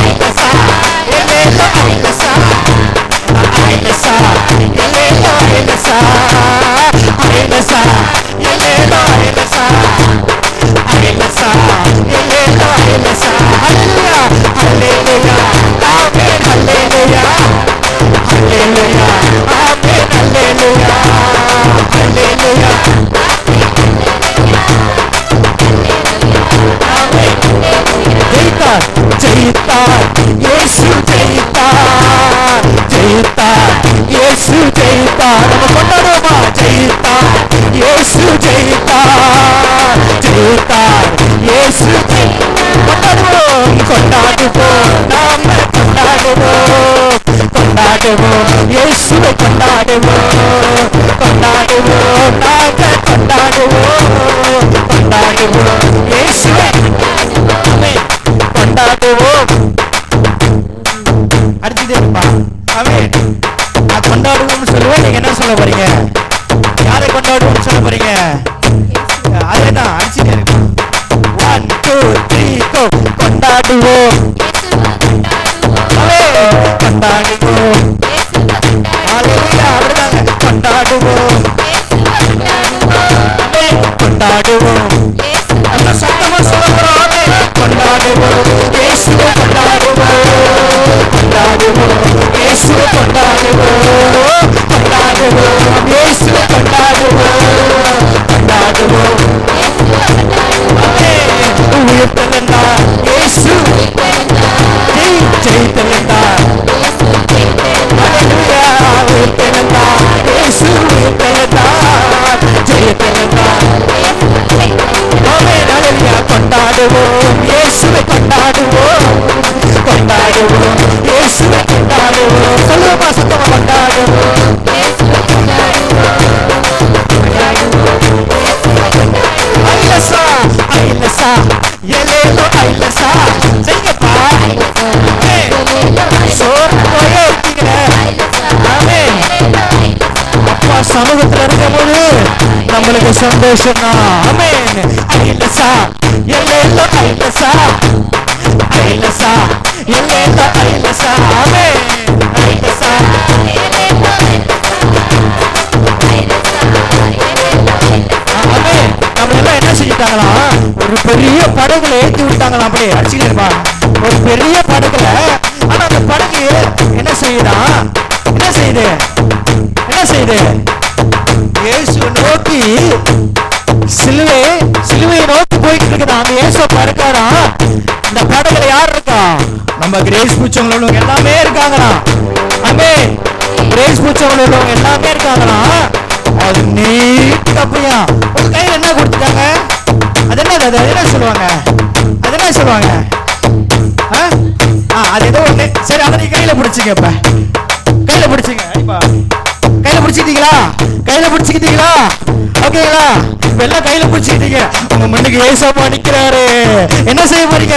ஐலசா, எல்லேலோ ஐலசா, ஐலசா, எல்லேலோ ஐலசா, ஐலசா, எல்லேலோ ஐலசா, ஐலசா, இயேசு கொண்டாடுவோம் கொண்டாடுவோம் நாம கொண்டாடுவோம் கொண்டாடுவோம் இயேசுவை கொண்டாடுவோம் கொண்டாடுவோம் நாம கொண்டாடுவோம் கொண்டாடுவோம் இயேசுவை கொண்டாடுவோம். அடுத்தது இருப்பா ஆமென். நான் கொண்டாடுவோம்னு சொல்லுவேன். நீங்க என்ன சொல்ல போறீங்க? யாரை கொண்டாடுவோம்னு சொல்ல போறீங்க? அதுதான் அடிச்சுட்டே இருக்கு. 1 2 3 go கொண்டாடுவோம் கொண்டாடுவோம் ஹalleluya அப்படிதாங்க கொண்டாடுவோம் கொண்டாடுவோம் அந்த சத்தமா சொல்றோம் கொண்டாடுவோம் இயேசுவை கொண்டாடுவோம் கொண்டாடுவோம் இயேசுவை கொண்டாடுவோம் கொண்டாடுவோம் இயேசுவை கொண்டாடுவோம் கொண்டாடுவோம் உயிர்த்தெழுந்தா இயேசு ஜெயித்தெழுந்தா ஹalleluya உயிர்த்தெழுந்தா இயேசு உயிர்த்தெழுந்தா ஜெயித்தெழுந்தா ஆமென் ஹalleluya கொண்டாடுவோம் இயேசுவை கொண்டாடுவோம் கொண்டாடுவோம் இயேசுவை கொண்டாடுவோம் சொல்லுமா சத்தமா கொண்டாடுவோம் ஐலசா ஐலசா எலேலோ ஐலசா செய்யப்பா சோறு போயே இருக்கீங்க ஆமென். அப்பா சமூகத்துல இருக்கும்போது நம்மளுக்கு சந்தோஷம் தான் ஆமென். ஐலசா எலேலோ ஐலசா ஐலசா எலேலோ ஐலசா ஆமென். ஐலசா ஆமென். நம்மளெல்லாம் என்ன செஞ்சுட்டாங்களா? ஒரு பெரிய படகுல ஏற்றி விட்டாங்களா? அப்படியே அடிச்சுக்கிட்டா ஒரு பெரிய படகுல. ஆனா அந்த படகு என்ன செய்யுதா? என்ன செய்யுது? என்ன செய்யுது? இயேசு நோக்கி சிலுவையை நோக்கி போயிட்டு இருக்குதா. அந்த இயேசுப்பா இருக்காரா? இந்த படகுல யார் இருக்கா? நம்ம கிரேஸ் பூச்சவங்க உள்ளவங்க எல்லாமே இருக்காங்களா? ஆமென். கிரேஸ் பூச்சவங்க உள்ளவங்க எல்லாமே இருக்காங்களா? அது நீட் அப்படியா உங்க கையில என்ன கொடுத்துட்டாங்க? அது என்னது? அது என்ன சொல்லுவாங்க? அது என்ன சொல்லுவாங்க? அது ஏதோ ஒண்ணு. சரி அதை நீ கையில பிடிச்சிங்க. இப்ப கையில பிடிச்சிங்க. இப்ப கையில பிடிச்சிக்கிட்டீங்களா? கையில பிடிச்சிக்கிட்டீங்களா? ஓகேங்களா? இப்ப எல்லாம் கையில பிடிச்சிக்கிட்டீங்க. உங்க முன்னுக்கு ஏசப்பா நிக்கிறாரு. என்ன செய்ய போறீங்க?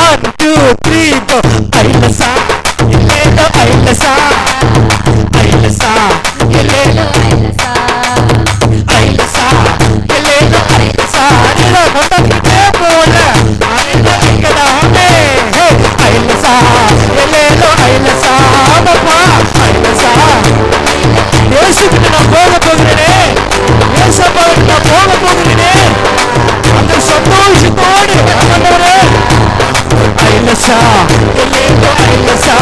1 2 3 go ஐலசா எல்லேலோ ஐலசா ஐலசா எல்லேலோ ஐலசா ஐலசா எல்லேலோ ஐலசா நீங்க கொண்டாடிட்டே போல ஐலசா இங்கதாமே ஐலசா எல்லேலோ ஐலசா ஆமாப்பா ஐலசா இயேசுக்கிட்ட நான் போக போகிறேனே இயேசப்பா நான் போக போகிறேனே அந்த சந்தோஷத்தோடு ஆண்டவரே ஐலசா எல்லேலோ ஐலசா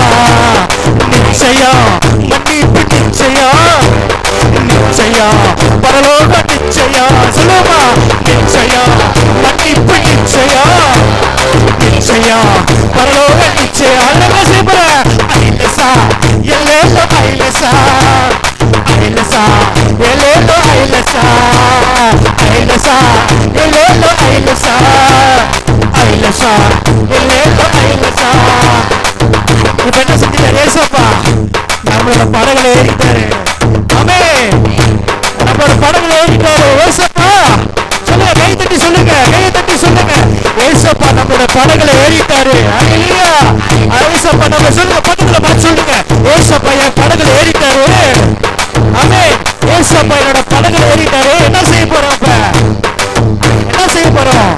நிச்சயம் மன்னிப்பு நிச்சயம் நிச்சயம் பரலோக நிச்சயம் சொல்லுமா நிச்சயம் மன்னிப்பு நிச்சயம் நிச்சயம் பரலோக நிச்சயம் என்ன செய்ய போற ஐலசா எல்லேலோ ஐலசா ஐலசா எல்லேலோ ஐலசா ஐலசா எல்லேலோ ஐலசா ஐலசா எல்லேலோ ஐலசா. இப்ப என்ன செஞ்சாரு ஏசப்பா? நம்மளோட படகுல ஏறிட்டாரு. ஆமென். நம்மளோட படகுல ஏறிட்டாரு ஏசப்பா. சொல்லுங்க, கை தட்டி சொல்லுங்க, கை தட்டி சொல்லுங்க. ஏசப்பா நம்மளோட படகுல ஏறிட்டாரு. ஹalleluya. ஏசப்பா நம்ம சொல்லுங்க, பக்கத்துல பார்த்து சொல்லுங்க. ஏசப்பா என் படகுல ஏறிட்டாரு. ஆமென். ஏசப்பா என்னோட படகுல ஏறிட்டாரு. என்ன செய்ய போறோம்? இப்ப என்ன செய்ய போறோம்?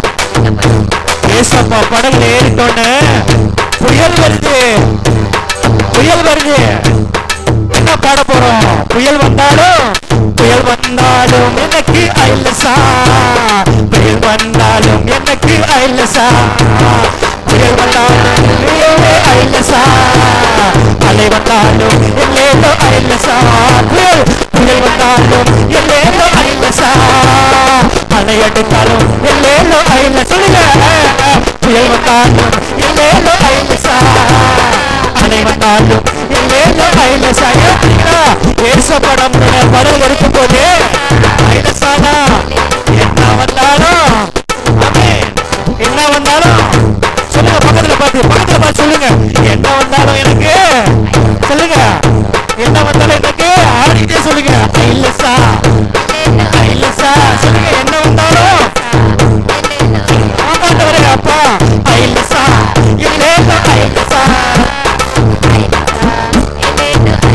ஏசப்பா படகுல ஏறிட்டோன்னு புயல் வருது. புயல் வருது. என்ன பாட போறோம்? புயல் வந்தாலும் எனக்கு ஐலசா புயல் வந்தாலும் எனக்கு ஐலசா புயல் வந்தாலும் ஐலசா அலை வந்தாலும் எல்லேலோ ஐலசா புயல் வந்தாலும் எல்லேலோ ஐலசா அலை எடுத்தாலும் எல்லேலோ ஐலசா சொல்லுங்க. புயல் வந்தாலும் எல்லேலோ ஐலசா அலை வந்தாலும் எல்லேலோ ஐலசா. ஏசப்படம் படகு இருக்கும் போது ஐலசானா என்ன வந்தாலும் ஆமென் பக்கத்துல பார்த்து சொல்லுங்க, என்ன வந்தாலும் எனக்கு சொல்லுங்க, என்ன வந்தாலும் எனக்கு ஆடிட்டே சொல்லுங்க, ஐலசா ஐலசா சொல்லுங்க, என்ன வந்தாலும் ஆமாண்டவரே அப்பா ஐலசா இல்லேலோ ஐலசா.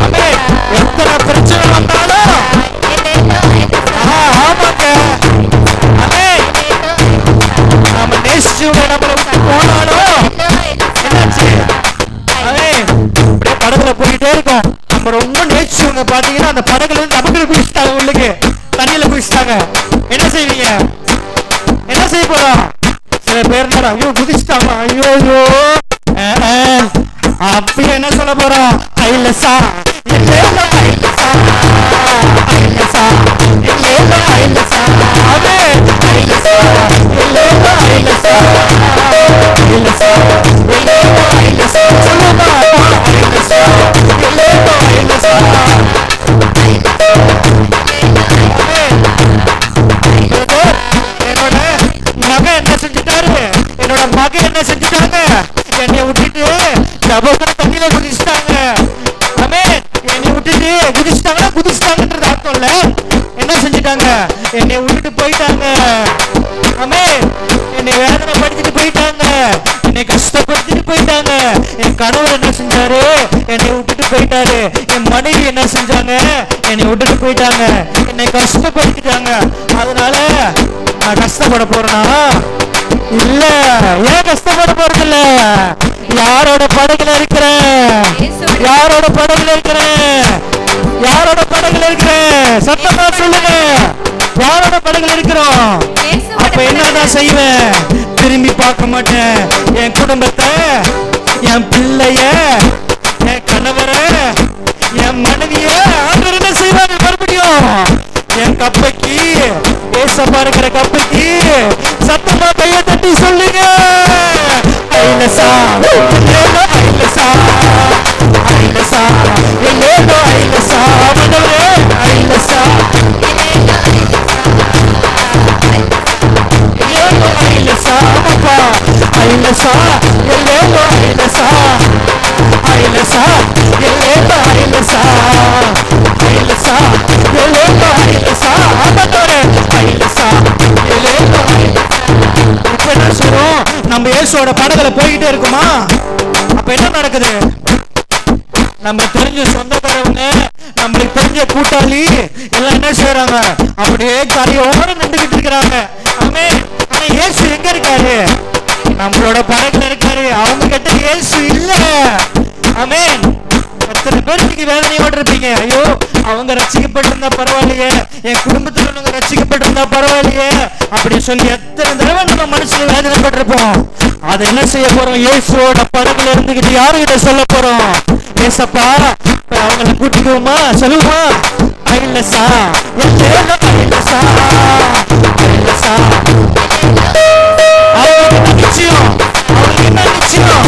ஆமென். எத்தனை பிரச்சனை வந்தாலும் ஆமாங்க. ஆமென். நம்ம நேசிச்சவங்க நம்மளை விட்டு போனாலும் என்னாச்சு? ஆமென். அப்படியே படகுல போயிட்டே இருக்கோம். நம்ம ரொம்ப நேசிச்சவங்க பாத்தீங்கன்னா அந்த படகுல நமக்கு குதிச்சிட்டாங்க, உள்ளுக்கு தண்ணியில குதிச்சிட்டாங்க. என்ன செய்வீங்க? என்ன செய்ய போறோம்? சில பேர் ஐயோ குதிச்சிட்டாமா, ஐயோ ஐயோ அப்படி என்ன சொல்ல போறோம்? ஐலசா இல்லேலோ ஐலசா ஐலசா இல்லேலோ ஐலசா. ஆமென். ஐலசா இல்லேலோ ஐலசா ஐலசா இல்லேலோ ஐலசா சொல்லுமா ஐலசா இல்லேலோ ஐலசா. என்னோட மகன் என்ன செஞ்சுட்டாரு? என்னோட மகன் என்ன செஞ்சுட்டாங்க? என்னை விட்டுட்டு டபுள் தண்ணியில குதிச்சிட்டாங்க. ஆமென். என்னை விட்டுட்டு குதிச்சிட்டாங்கன்றது அர்த்தம் இல்ல. என்ன செஞ்சுட்டாங்க? என்னை விட்டுட்டு போயிட்டாங்க. ஆமென். என்னை வேதனைப்படுத்திட்டு போயிட்டாங்க, என்னை கஷ்டப்படுத்திட்டு போயிட்டாங்க. என் கணவர் என்ன செஞ்சாரு? என்னை விட்டுட்டு போயிட்டாரு. என் மனைவி என்ன செஞ்சாங்க? என்னை விட்டுட்டு போயிட்டாங்க, என்னை கஷ்டப்படுத்திட்டாங்க. அதனால நான் கஷ்டப்பட போறேனா? இல்ல. ஏன் கஷ்டப்பட போறது இல்ல? யாரோட படகுல இருக்கிறேன்? யாரோட படகுல இருக்கிறேன்? யாரோட படகுல இருக்கிறேன்? சத்தமா சொல்லுங்க, யாரோட படகுல இருக்கிறோம்? அப்ப என்னதான் செய்வேன்? திரும்பி பார்க்க மாட்டேன். என் குடும்பத்தை, என் பிள்ளைய, என் கணவரை, என் மனைவிய ஆண்டவர் என்ன செய்வாங்க? மறுபடியும் என் கப்பைக்கு, ஏசப்பா இருக்கிற கப்பைக்கு சத்தமா கைய தட்டி சொல்லுங்க, ஐலசா இல்லேலோ ஐலசா ஐலசா இல்லேலோ ஐலசா. ஆண்டவரே ஐலசா இல்லேலோ ஐலசா. அப்பா ஐலசா இல்லேலோ ஐலசா ஐலசா இல்லேலோ ஐலசா ஐலசா இல்லேலோ ஐலசா. ஆண்டவரே ஐலசா இல்லேலோ ஐலசா. இப்ப என்ன சொல்றோம்? நம்ம இயேசுவோட படகுல போயிட்டே இருக்குமா? அப்ப என்ன நடக்குது? நம்ம தெரிஞ்ச சொந்தக்காரவங்க, நம்மளுக்கு தெரிஞ்ச கூட்டாளி எல்லாம் என்ன செய்யறாங்க? அப்படியே கரையோட நின்றுகிட்டு இருக்கிறாங்க. ஆமென். ஆனா இயேசு எங்க இருக்காரு? நம்மளோட படகுல இருக்காரு. அவங்க கிட்ட இயேசு இல்ல. ஆமென். எத்தனை பேர் நீங்க வேதனையோடு இருப்பீங்க, ஐயோ அவங்க ரட்சிக்கப்பட்டிருந்தா பரவாயில்லையே, என் குடும்பத்தில் உள்ளவங்க ரட்சிக்கப்பட்டிருந்தா பரவாயில்லையே அப்படி சொல்லி எத்தனை தடவை நம்ம மனசுல வேதனைப்பட்டிருப்போம். அதை என்ன செய்ய போறோம்? இயேசுவோட படகுல இருந்துகிட்டு யாருகிட்ட சொல்ல போறோம்? ஏசப்பா அவங்களை கூட்டிக்குவோமா? சொல்லுவோமா? ஐலசா இல்லேலோ ஐலசா ஐலசா. அவங்களுக்கு நிச்சயம், அவங்களுக்கு என்ன நிச்சயம்?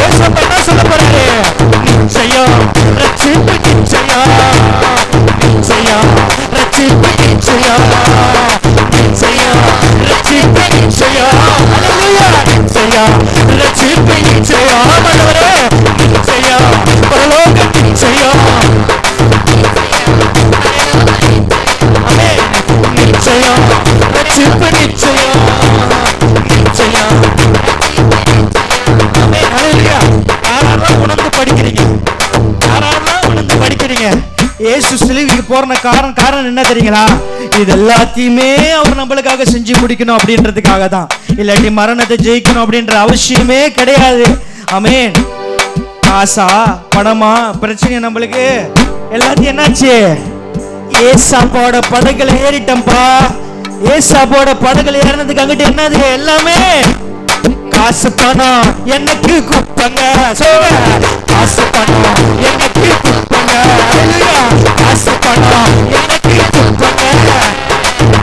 ஏசப்பா என்ன சொல்ல போறாரு? நிச்சயம் ரட்சிப்பு, நிச்சயம் நிச்சயம் ரட்சிப்பு, நிச்சயம் நிச்சயம் ரட்சிப்பு, நிச்சயம் அல்லேலூயா. நிச்சயம் ரட்சிப்பு, நிச்சயம் ஆண்டவரே, நிச்சயம் பரலோக நிச்சயம். ஆமென். நிச்சயம் ரட்சிப்பு, நிச்சயம் நிச்சயம். ஆமென். அல்லேலூயா. யாரெல்லாம் உணர்ந்து படிக்கிறீங்க? யாரெல்லாம் உணர்ந்து படிக்கிறீங்க? இயேசு சிலுவைக்கு போற காரணம் என்ன தெரியுங்களா? இது எல்லாத்தையுமே அவர் நம்மளுக்காக செஞ்சு முடிக்கணும் அப்படின்றதுக்காக தான். இல்லாட்டி மரணத்தை ஜெயிக்கணும் அப்படின்ற அவசியமே கிடையாது. ஆமென். காசா பணமா பிரச்சனை நம்மளுக்கு எல்லாத்தையும் என்னாச்சு? ஏசாப்போட படகுல ஏறிட்டம்பா. ஏசாப்போட படகுல ஏறினதுக்கு அங்கிட்டு என்னது? எல்லாமே காசு பணம் எனக்கு குப்பங்க. சொல்லுங்க, காசு பணம் எனக்கு குப்பங்க. காசு பணம் எனக்கு குப்பங்க.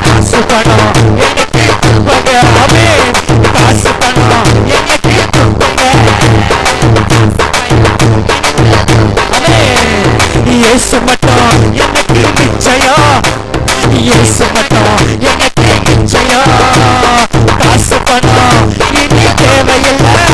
காசு பணம் எனக்கு குப்பங்க. ஆமென். காசு பணம் எனக்கு குப்பங்க. ஆமென். இயேசு மட்டும் எனக்கு நிச்சயம். இயேசு மட்டும் எனக்கு நிச்சயம். காசு பணம் இனி தேவையில்லை.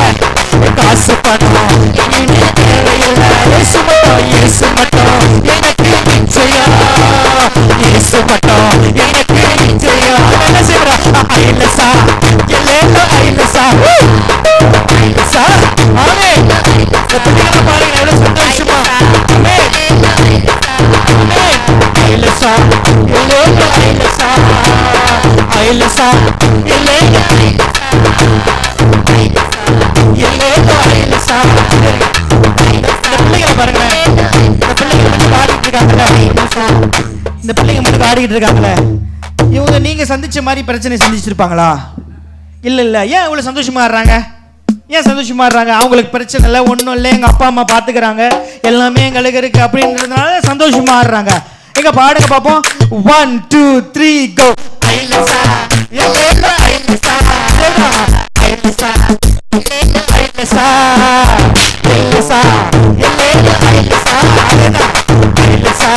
ஐலசா எல்லேலோ எல்லேலோ ஐலசா. இந்த பிள்ளைகளை பாருங்களேன், இந்த பிள்ளைங்க மட்டும் ஆடிட்டு இருக்காங்கல்ல, இந்த பிள்ளைங்க மட்டும் ஆடிக்கிட்டு இருக்காங்களே, இவங்க நீங்க சந்திச்ச மாதிரி பிரச்சனை சந்திச்சிருப்பாங்களா? இல்ல. ஏன் இவ்வளவு சந்தோஷமா ஆடுறாங்க? ஏன் சந்தோஷமா ஆடுறாங்க? அவங்களுக்கு பிரச்சனை இல்லை, ஒன்றும் இல்லை, எங்க அப்பா அம்மா பாத்துக்கிறாங்க, எல்லாமே எங்களுக்கு இருக்கு அப்படின்றதுனால சந்தோஷமா ஆடுறாங்க. எங்க பாடுங்க பாப்போம். 1 2 3 கோ. ஐலசா எல்லேலோ ஐலசா ஐலசா ஐலசா ஐலசா எல்லேலோ ஐலசா ஐலசா.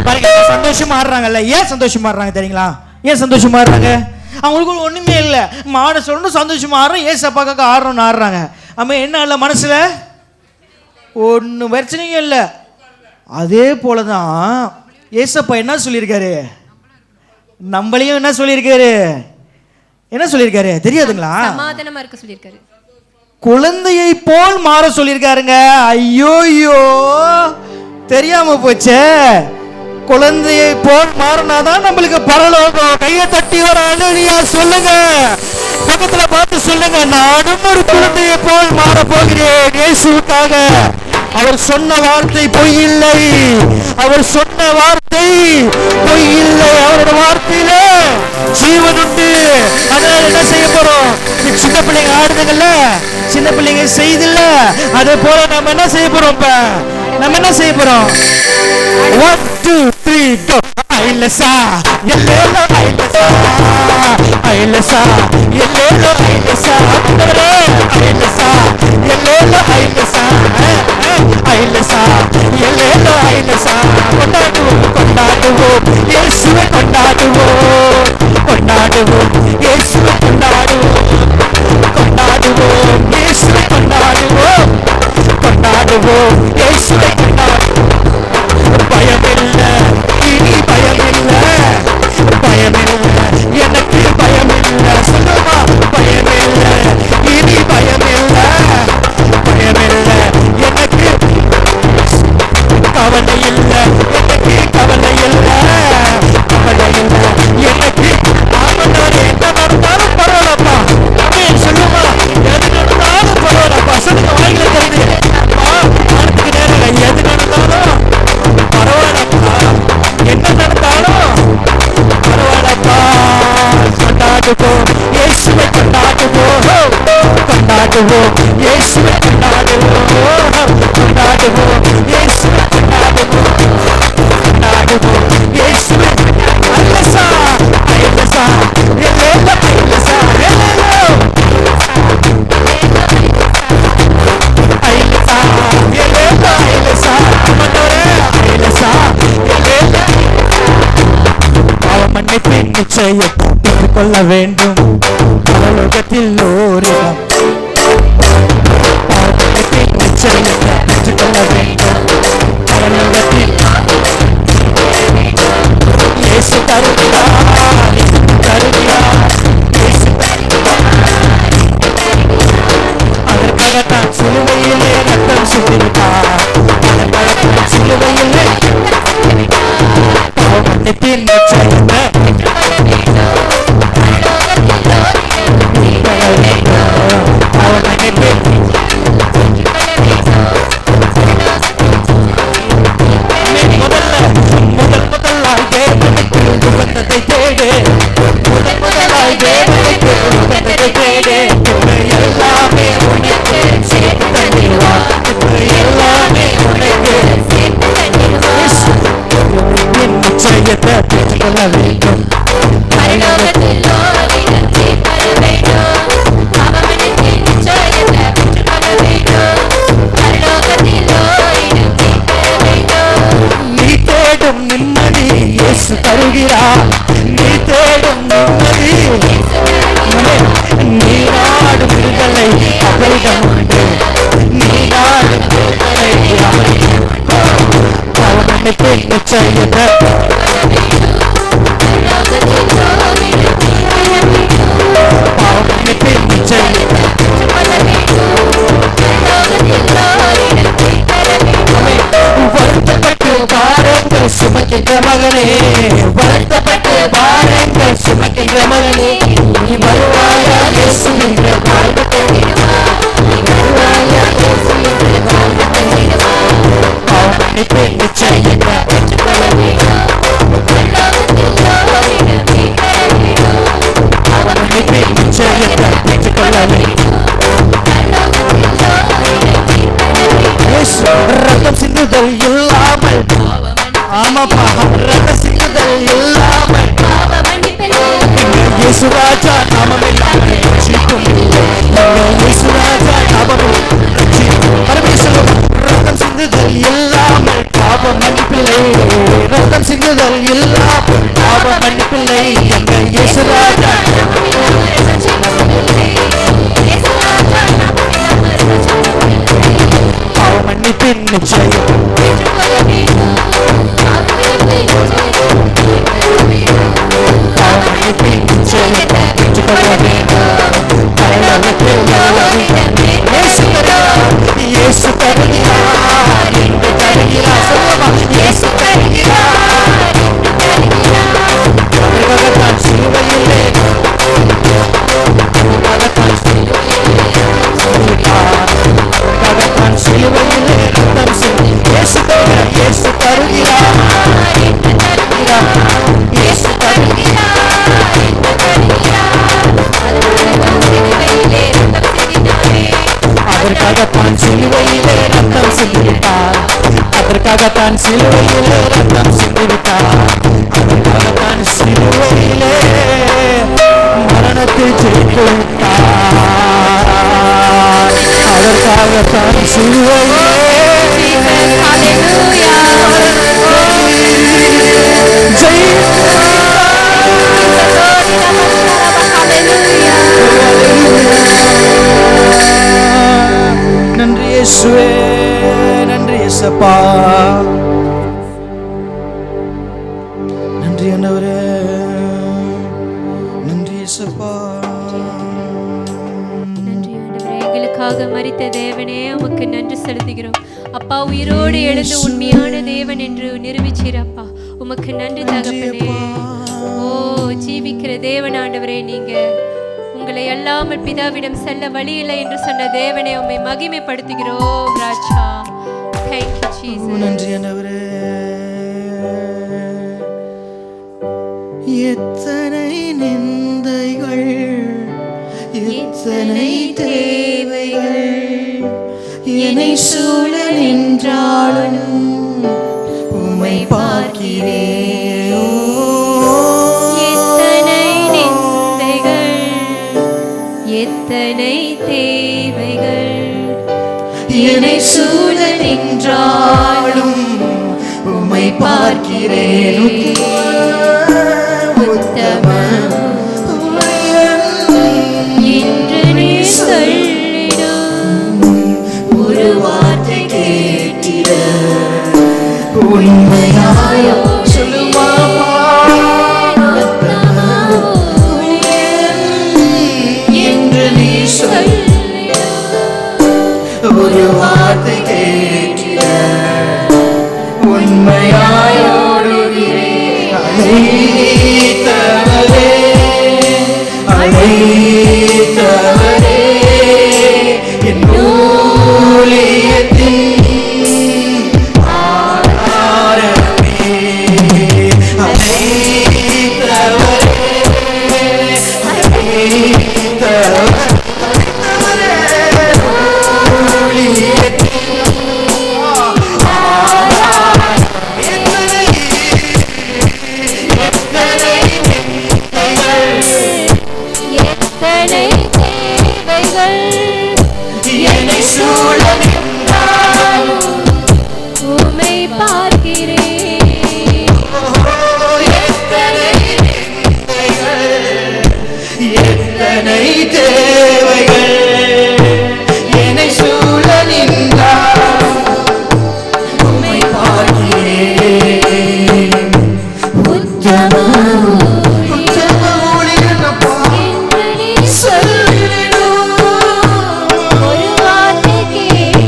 பாருங்க சந்தோஷமா ஆடுறாங்கல்ல. ஏன் சந்தோஷமா ஆடுறாங்க தெரியுங்களா? ஏன் சந்தோஷமா ஆடுறாங்க? அவங்களுக்கு ஒண்ணுமே இல்லை, மாட சொல்லணும் சந்தோஷமா ஆடுறோம், ஏசப்பாக்காக ஆடுறோம்னு ஆடுறாங்க. ஆமா, என்ன இல்லை மனசுல ஒன்றும் பிரச்சனையும் இல்லை. அதே போலதான் ஏசப்பா என்ன சொல்லியிருக்காரு, நம்மளையும் என்ன சொல்லியிருக்காரு, என்ன சொல்லியிருக்காரு தெரியாதுங்களா? சமாதானமா இருக்க சொல்லியிருக்காரு, குழந்தையை போல் மாற சொல்லியிருக்காருங்க. ஐயோ தெரியாம போச்சே. குழந்தையை போல் மாறினாதான் நம்மளுக்கு பரலோகம். கையை தட்டி ஒரு அழகியா சொல்லுங்க, பக்கத்துல பார்த்து சொல்லுங்க, நானும் ஒரு குழந்தையை போல் மாற போகிறேன் இயேசுவுக்காக. அவர் சொன்ன வார்த்தை பொய் இல்லை, அவர் சொன்ன வார்த்தை பொய் இல்லை, அவருடைய வார்த்தையில ஜீவன் உண்டு. அதனால என்ன செய்ய போறோம்? சின்ன பிள்ளைங்க ஆடுதுங்கல்ல, சின்ன பிள்ளைங்க செய்தில்ல, அதே போல நம்ம என்ன செய்ய போறோம்? இப்ப நம்ம என்ன செய்ய போறோம்? 1 2 3 கோ. ஐலசா எல்லேலோ ஐலசா ஐலசா எல்லேலோ ஐலசா ஐலசா எல்லேலோ ஐலசா ஐலசா எல்லேலோ ஐலசா. கொண்டாடுவோம் கொண்டாடுவோம் இயேசுவை கொண்டாடுவோம் கொண்டாடுவோம் இயேசுவை கொண்டாடுவோம் கொண்டாடுவோம் இயேசுவை கொண்டாடுவோம் கொண்டாடுவோம் இயேசுவை கொண்டாடுவோம். பயமில்லை இனி பயமில்லை, பயமில்லை எனக்கு பயமில்லை, சொல்லுமா பயமில்லை இனி பயமில்லை, பயமில்லை எனக்கு கவலை இல்லை, எனக்கு கவலை இல்லை, கவலை இல்லை எனக்கு. ஆமனார் என்ன நடந்தாலும் பரவாயில்லப்பா, அப்படின்னு சொல்லுமா, எது நடந்தாலும் பரவாயில்லப்பா, சொல்லுங்க வாயில தெரியுது. வாரத்துக்கு நேரம் எது நடந்தாலும் பரவாயில்லப்பா, என்ன நடந்தாலும் பரவாயில்லப்பா. கொண்டாடுவோம் இயேசுவை கொண்டாடுவோம் கொண்டாடுவோம் இயேசுவை கொண்டாடுவோம் கொண்டாடுவோம் இயேசுவை கொண்டாடுவோம் கொண்டாடுவோம் இயேசுவை. ஐலசா ஐலசா எல்லேலோ ஐலசா எல்லேலோ ஐலசா எல்லேலோ ஐலசா ஐலசா எல்லேலோ. அவன் மன்னிப்பு நிச்சயம் பெற்றுக்கொள்ள வேண்டும் பரலோகத்தில் ஓரிடம். அவன் மன்னிப்பு நிச்சயம் பெற்றுக்கொள்ள வேண்டும் பரலோகத்தில். இயேசு தருகிறார் தருகிறார் இயேசு தருகிறார். அதற்காகத்தான் சிலுவையிலே ரத்தம் சிந்தினார், அதற்காகத்தான் சிலுவையிலே அவன் மன்னிப்பு நிச்சயம் பெற்றுக்கொள்ள வேண்டும். நீ தேடும் நிம்மதி இயேசு தருகிறார், நீ தேடும் நிம்மதி, நீ நாடும் விடுதலை அவரிடம் உண்டு, நீ நாடும் விடுதலை அவரிடம் அவனுக்கு நிச்சயத்தை வருத்தப்பட்டு பாருங்கள் சுமக்கின்ற மகனே, வருத்தப்பட்டு பாரங்கள் சுமக்கின்ற மகனே, நீ வருவாயா இயேசு என்ற வாழ்வு தந்திடுவா, நீ வருவாயா இயேசு என்ற வாழ்வு தந்திடுவா. பாவமன்னிப்பு நிச்சயத்தை பெற்றுக்கொள்ள வேண்டும், பாவமன்னிப்பு நிச்சயத்தை பெற்றுக்கொள்ள வேண்டும். ரத்தம் சிந்துதல் இல்லாமல், ஆமாப்பா, ரத்தம் சிந்துதல் இல்லாமல் இயேசுராஜா நாமமில்லாமல் ரட்சிக்கும், இயேசுராஜா நாமமில்லாமல் ரட்சிக்கும். பரமேஸ்வரன் ரத்தம் சிந்துதல் இல்லாமல் பாவ மன்னிப்பில்லை, ரத்தம் சிந்துதல் இல்லாமல் பாவ மன்னிப்பில்லை. எங்கள் இயேசுராஜா பாவ மன்னிப்பின் நிச்சயம், பாவ மன்னிப்பின் நிச்சயத்தை பெற்றுக்கொள்ள வேண்டும். இயேசு தருகிறார் என்று தருகிறார், சொல்லுமா, இயேசு தருகிறார் தான் சிலுவையிலே, தான் சிலுவையிலே ரத்தம் சிந்தி இயேசு தருகிறார், இயேசு தருகிறார், இயேசு அதற்காகத்தான் சிலுவையிலே ரத்தம் சிந்திவிட்டார், அதற்காகத்தான் சிலுவையிலே ரத்தம் சிந்திவிட்டார், அதற்காகத்தான் சிலுவையிலே மரணத்தை ஜெயித்து விட்டார், அதற்காகத்தான் சிலுவையிலே நன்றி இயேசுவே, நன்றி இயேசப்பா, நன்றி ஆண்டவரே, நன்றி இயேசப்பா. நன்றி ஆண்டவரே, எங்களுக்காக மரித்த தேவனே உமக்கு நன்றி செலுத்துகிறோம் அப்பா. உயிரோடு எழுந்து உண்மையான தேவன் என்று நிரூபிச்சீர் அப்பா, உமக்கு நன்றி தகப்பனே. ஓ ஜீவிக்கிற தேவன் ஆண்டவரே, நீங்க உங்களை அல்லாமல் பிதாவிடம் செல்ல வழி இல்லை என்று சொன்ன தேவனே, உம்மை மகிமைப்படுத்துகிறோம் ராஜா. Thank you Jesus. நன்றி ஆண்டவரே. எத்தனை நிந்தைகள், எத்தனை தேவைகள் என்னை சூழ நின்றாலும் உம்மை பார்க்கிறேன். எத்தனை நிந்தைகள், எத்தனை தேவைகள் என்னை சூழ நின்றாலும் உம்மை பார்க்கிறேன். உத்தமம் என்று நீ சொல்லிடும் ஒரு வார்த்தை கேட்டிட உண்மையாயோ சொல்லுமா, என்று நீ சொல்லிடும் ஒரு வார்த்தை கேட்டிட உண்மையாயோடுகிறேன். அழைத்தவரே, அழைத்தவரே, என் ஊழியத்தின் ஆதாரமே. அழைத்தவரே, அழைத்தவரே, ஊழியத்தின் எத்தனை தேவைகள் என்னை சூழ நின்றாலும் உம்மை பார்க்கிறேன். எத்தனை நிந்தைகள், எத்தனை தேவைகள் என்னை சூழ நின்றாலும் உம்மை பார்க்கிறேன். உத்தமம் உத்தம ஊழியனப்பா என்று நீ சொல்லிடும் ஒரு வார்த்தை கேட்டிட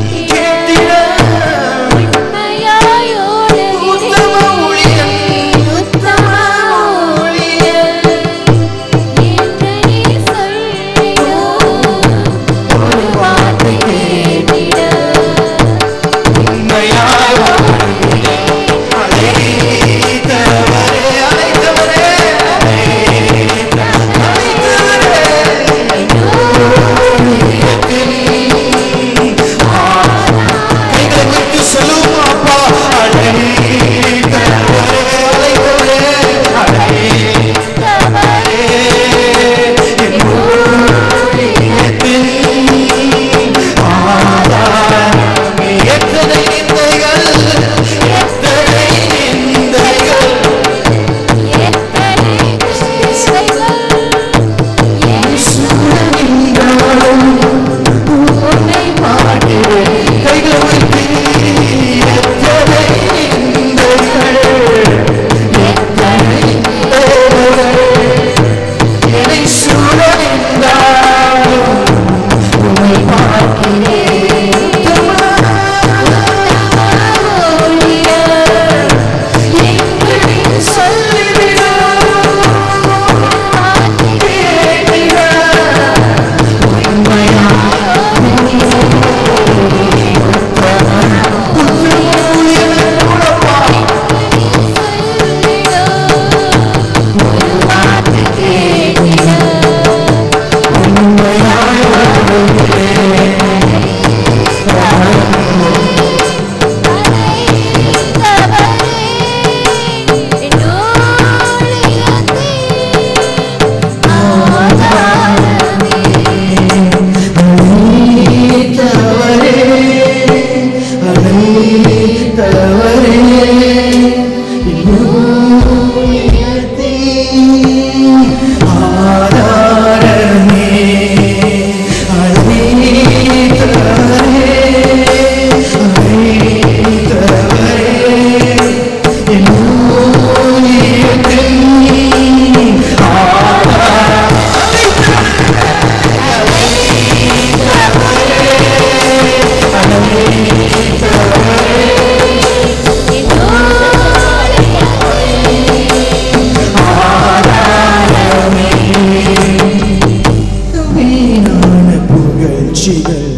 புகழ்ச்சிகள்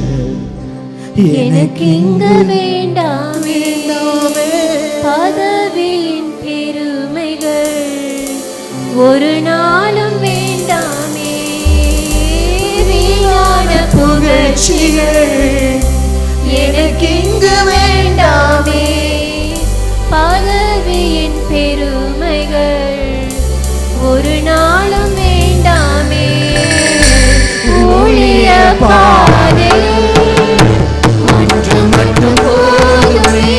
எனக்கு இங்கு வேண்டாமே, பதவியின் பெருமைகள் ஒரு நாளும் வேண்டாமே, வீணான புகழ்ச்சிகள் எனக்கு இங்கு வேண்டாமே, பதவியின் பெருமைகள் ஒரு நாளும் வேண்டாமே, ஊழிய பாதையில் ஒன்று மட்டும் போதுமே,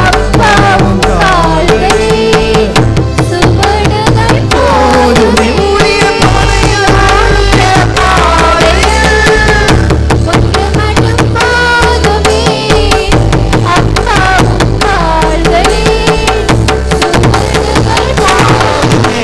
அப்பாவும் கால்களில் சுவடுகள் போதுமே, ஊழிய பாதையில் ஒன்று மட்டும் போதுமே, அப்பாவும் கால்களில் சுவடுகள் போதுமே.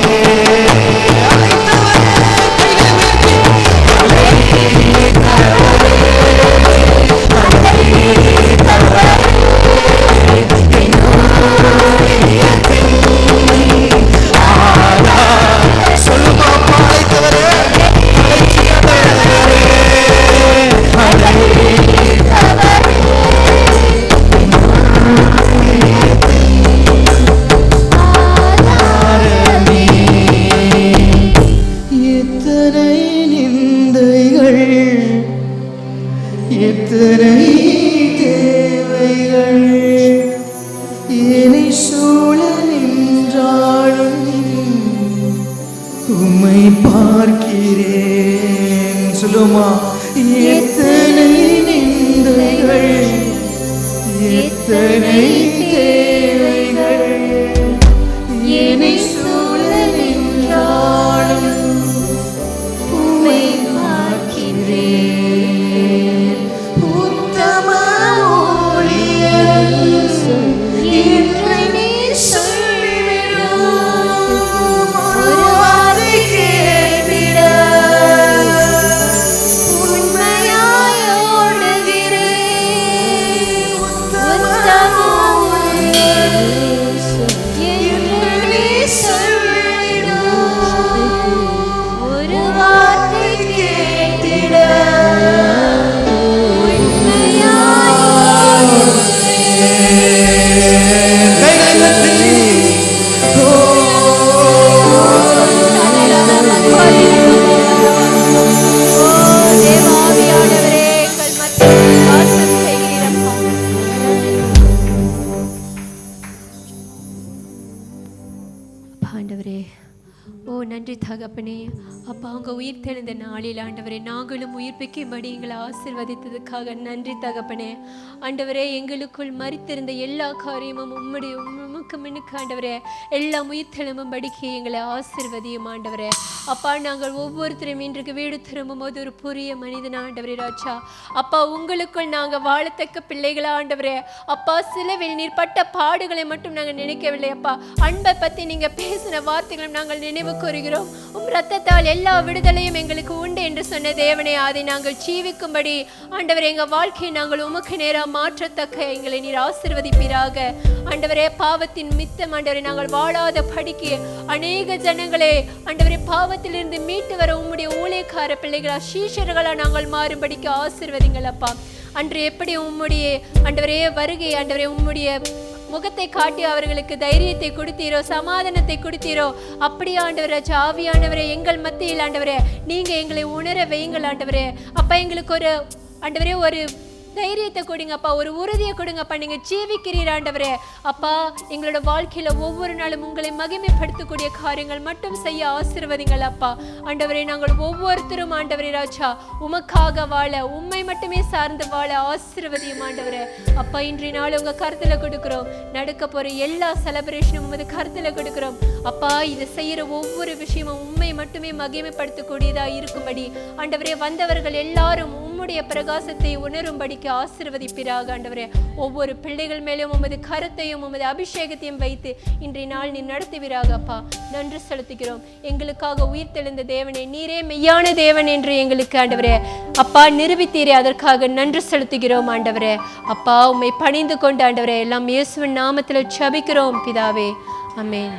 எத்தனை நிந்தைகள், எத்தனை தேவைகள் என்னை சூழ நின்றாலும் உம்மை பார்க்கிறேன். சொல்லுமா, எத்தனை நிந்தைகள், எத்தனை தேவைகள் என்னை சூழ நின்றாலும் உம்மை பார்க்கிறேன். உத்தம ஊழியர் என்று நீ சொல்லிவிடும் ஒரு வார்த்தை கேட்டிட உண்மையாய் ஓடுகிறேன். உத்தம ஊழியர் என்று நீ சொல்லிவிடும் ஒரு வார்த்தை கேட்டிட ஆண்டவரே, ஓ நன்றி தகப்பனே. அப்பா, அவங்க உயிர் தெழுந்த நாளில் ஆண்டவரே நாங்களும் உயிர்ப்பிக்கும்படி எங்களை ஆசீர்வதித்ததுக்காக நன்றி தகப்பனே. ஆண்டவரே, எங்களுக்குள் மரித்திருந்த எல்லா காரியமும் உம்முடைய உமக்கு மின்னுக்கு ஆண்டவரே எல்லாம் உயிர் தெழும்படிக்கு எங்களை ஆசீர்வதியும் ஆண்டவரே. அப்பா, நாங்கள் ஒவ்வொருத்தரும் இன்றைக்கு வீடு திரும்பும் போது ஒரு புதிய மனிதன் ஆண்டவரே ராஜா. அப்பா, உங்களுக்குள் நாங்கள் வாழத்தக்க பிள்ளைகளா ஆண்டவரே. அப்பா, சிலுவையில் நீர் பட்ட பாடுகளை மட்டும் நாங்கள் நினைக்கவில்லை அப்பா, அன்பை பற்றி நீங்கள் பேசின வார்த்தைகளும் நாங்கள் நினைவு கூறுகிறோம். உம் ரத்தத்தால் எல்லா விடுதலையும் எங்களுக்கு உண்டு என்று சொன்ன தேவனே, அதை நாங்கள் ஜீவிக்கும்படி ஆண்டவரே எங்கள் வாழ்க்கையை நாங்கள் உமக்கு நேராக மாற்றத்தக்க எங்களை நீர் ஆசீர்வதிப்பீராக ஆண்டவரே. பாவத்தின் மித்தம் ஆண்டவரே நாங்கள் வாழாத படிக்க அநேக ஜனங்களே ஆண்டவரே பாவத்திலிருந்து மீட்டு வர உம்முடைய ஊழியக்கார பிள்ளைகளா சீஷர்களா நாங்கள் மாறும்படிக்கு ஆசீர்வதிங்கள் அப்பா. அன்று எப்படி உம்முடைய ஆண்டவரே வருகை ஆண்டவரே உம்முடைய முகத்தை காட்டி அவர்களுக்கு தைரியத்தை கொடுத்தீரோ, சமாதானத்தை கொடுத்தீரோ, அப்படியே ஆண்டவரே ஆவியானவரே எங்கள் மத்தியில் ஆண்டவரே நீங்க எங்களை உணர வையுங்கள் ஆண்டவரே. அப்பா, எங்களுக்கு ஒரு ஆண்டவரே ஒரு தைரியத்தை கொடுங்கப்பா, ஒரு உறுதியை கொடுங்கப்பா. நீங்க ஜீவிக்கிறீர் ஆண்டவரே. அப்பா, எங்களோட வாழ்க்கையில ஒவ்வொரு நாளும் உங்களை மகிமைப்படுத்தக்கூடிய காரியங்கள் மட்டும் செய்ய ஆசீர்வதிங்கள் அப்பா. ஆண்டவரே, நாங்கள் ஒவ்வொருத்தரும் ஆண்டவரே ராஜா உமக்காக வாழ, உம்மை மட்டுமே சார்ந்து வாழ ஆசீர்வதியும் ஆண்டவரே. அப்பா, இன்றைய நாள் உங்க கருத்துல கொடுக்கிறோம். நடக்க போற எல்லா செலிப்ரேஷனும் உமது கருத்துல கொடுக்கிறோம் அப்பா. இதை செய்யற ஒவ்வொரு விஷயமும் உம்மை மட்டுமே மகிமைப்படுத்தக்கூடியதா இருக்கும்படி ஆண்டவரே வந்தவர்கள் எல்லாரும் உம்முடைய பிரகாசத்தை உணரும்படிக்கு ஆசீர்வதிப்பீராக ஆண்டவரே. ஒவ்வொரு பிள்ளைகள் மேலும் உமது கருத்தையும் உமது அபிஷேகத்தையும் வைத்து இன்றைய நாள் நீ நடத்துவீராக அப்பா. நன்றி செலுத்துகிறோம். எங்களுக்காக உயிர் தெழுந்த தேவனே, நீரே மெய்யான தேவன் என்று எங்களுக்கு ஆண்டவரே அப்பா நிரூபித்தீரே, அதற்காக நன்றி செலுத்துகிறோம் ஆண்டவரே. அப்பா, உம்மை பணிந்து கொண்டு ஆண்டவரே எல்லாம் இயேசுவின் நாமத்தில் ஜெபிக்கிறோம் பிதாவே, ஆமென்.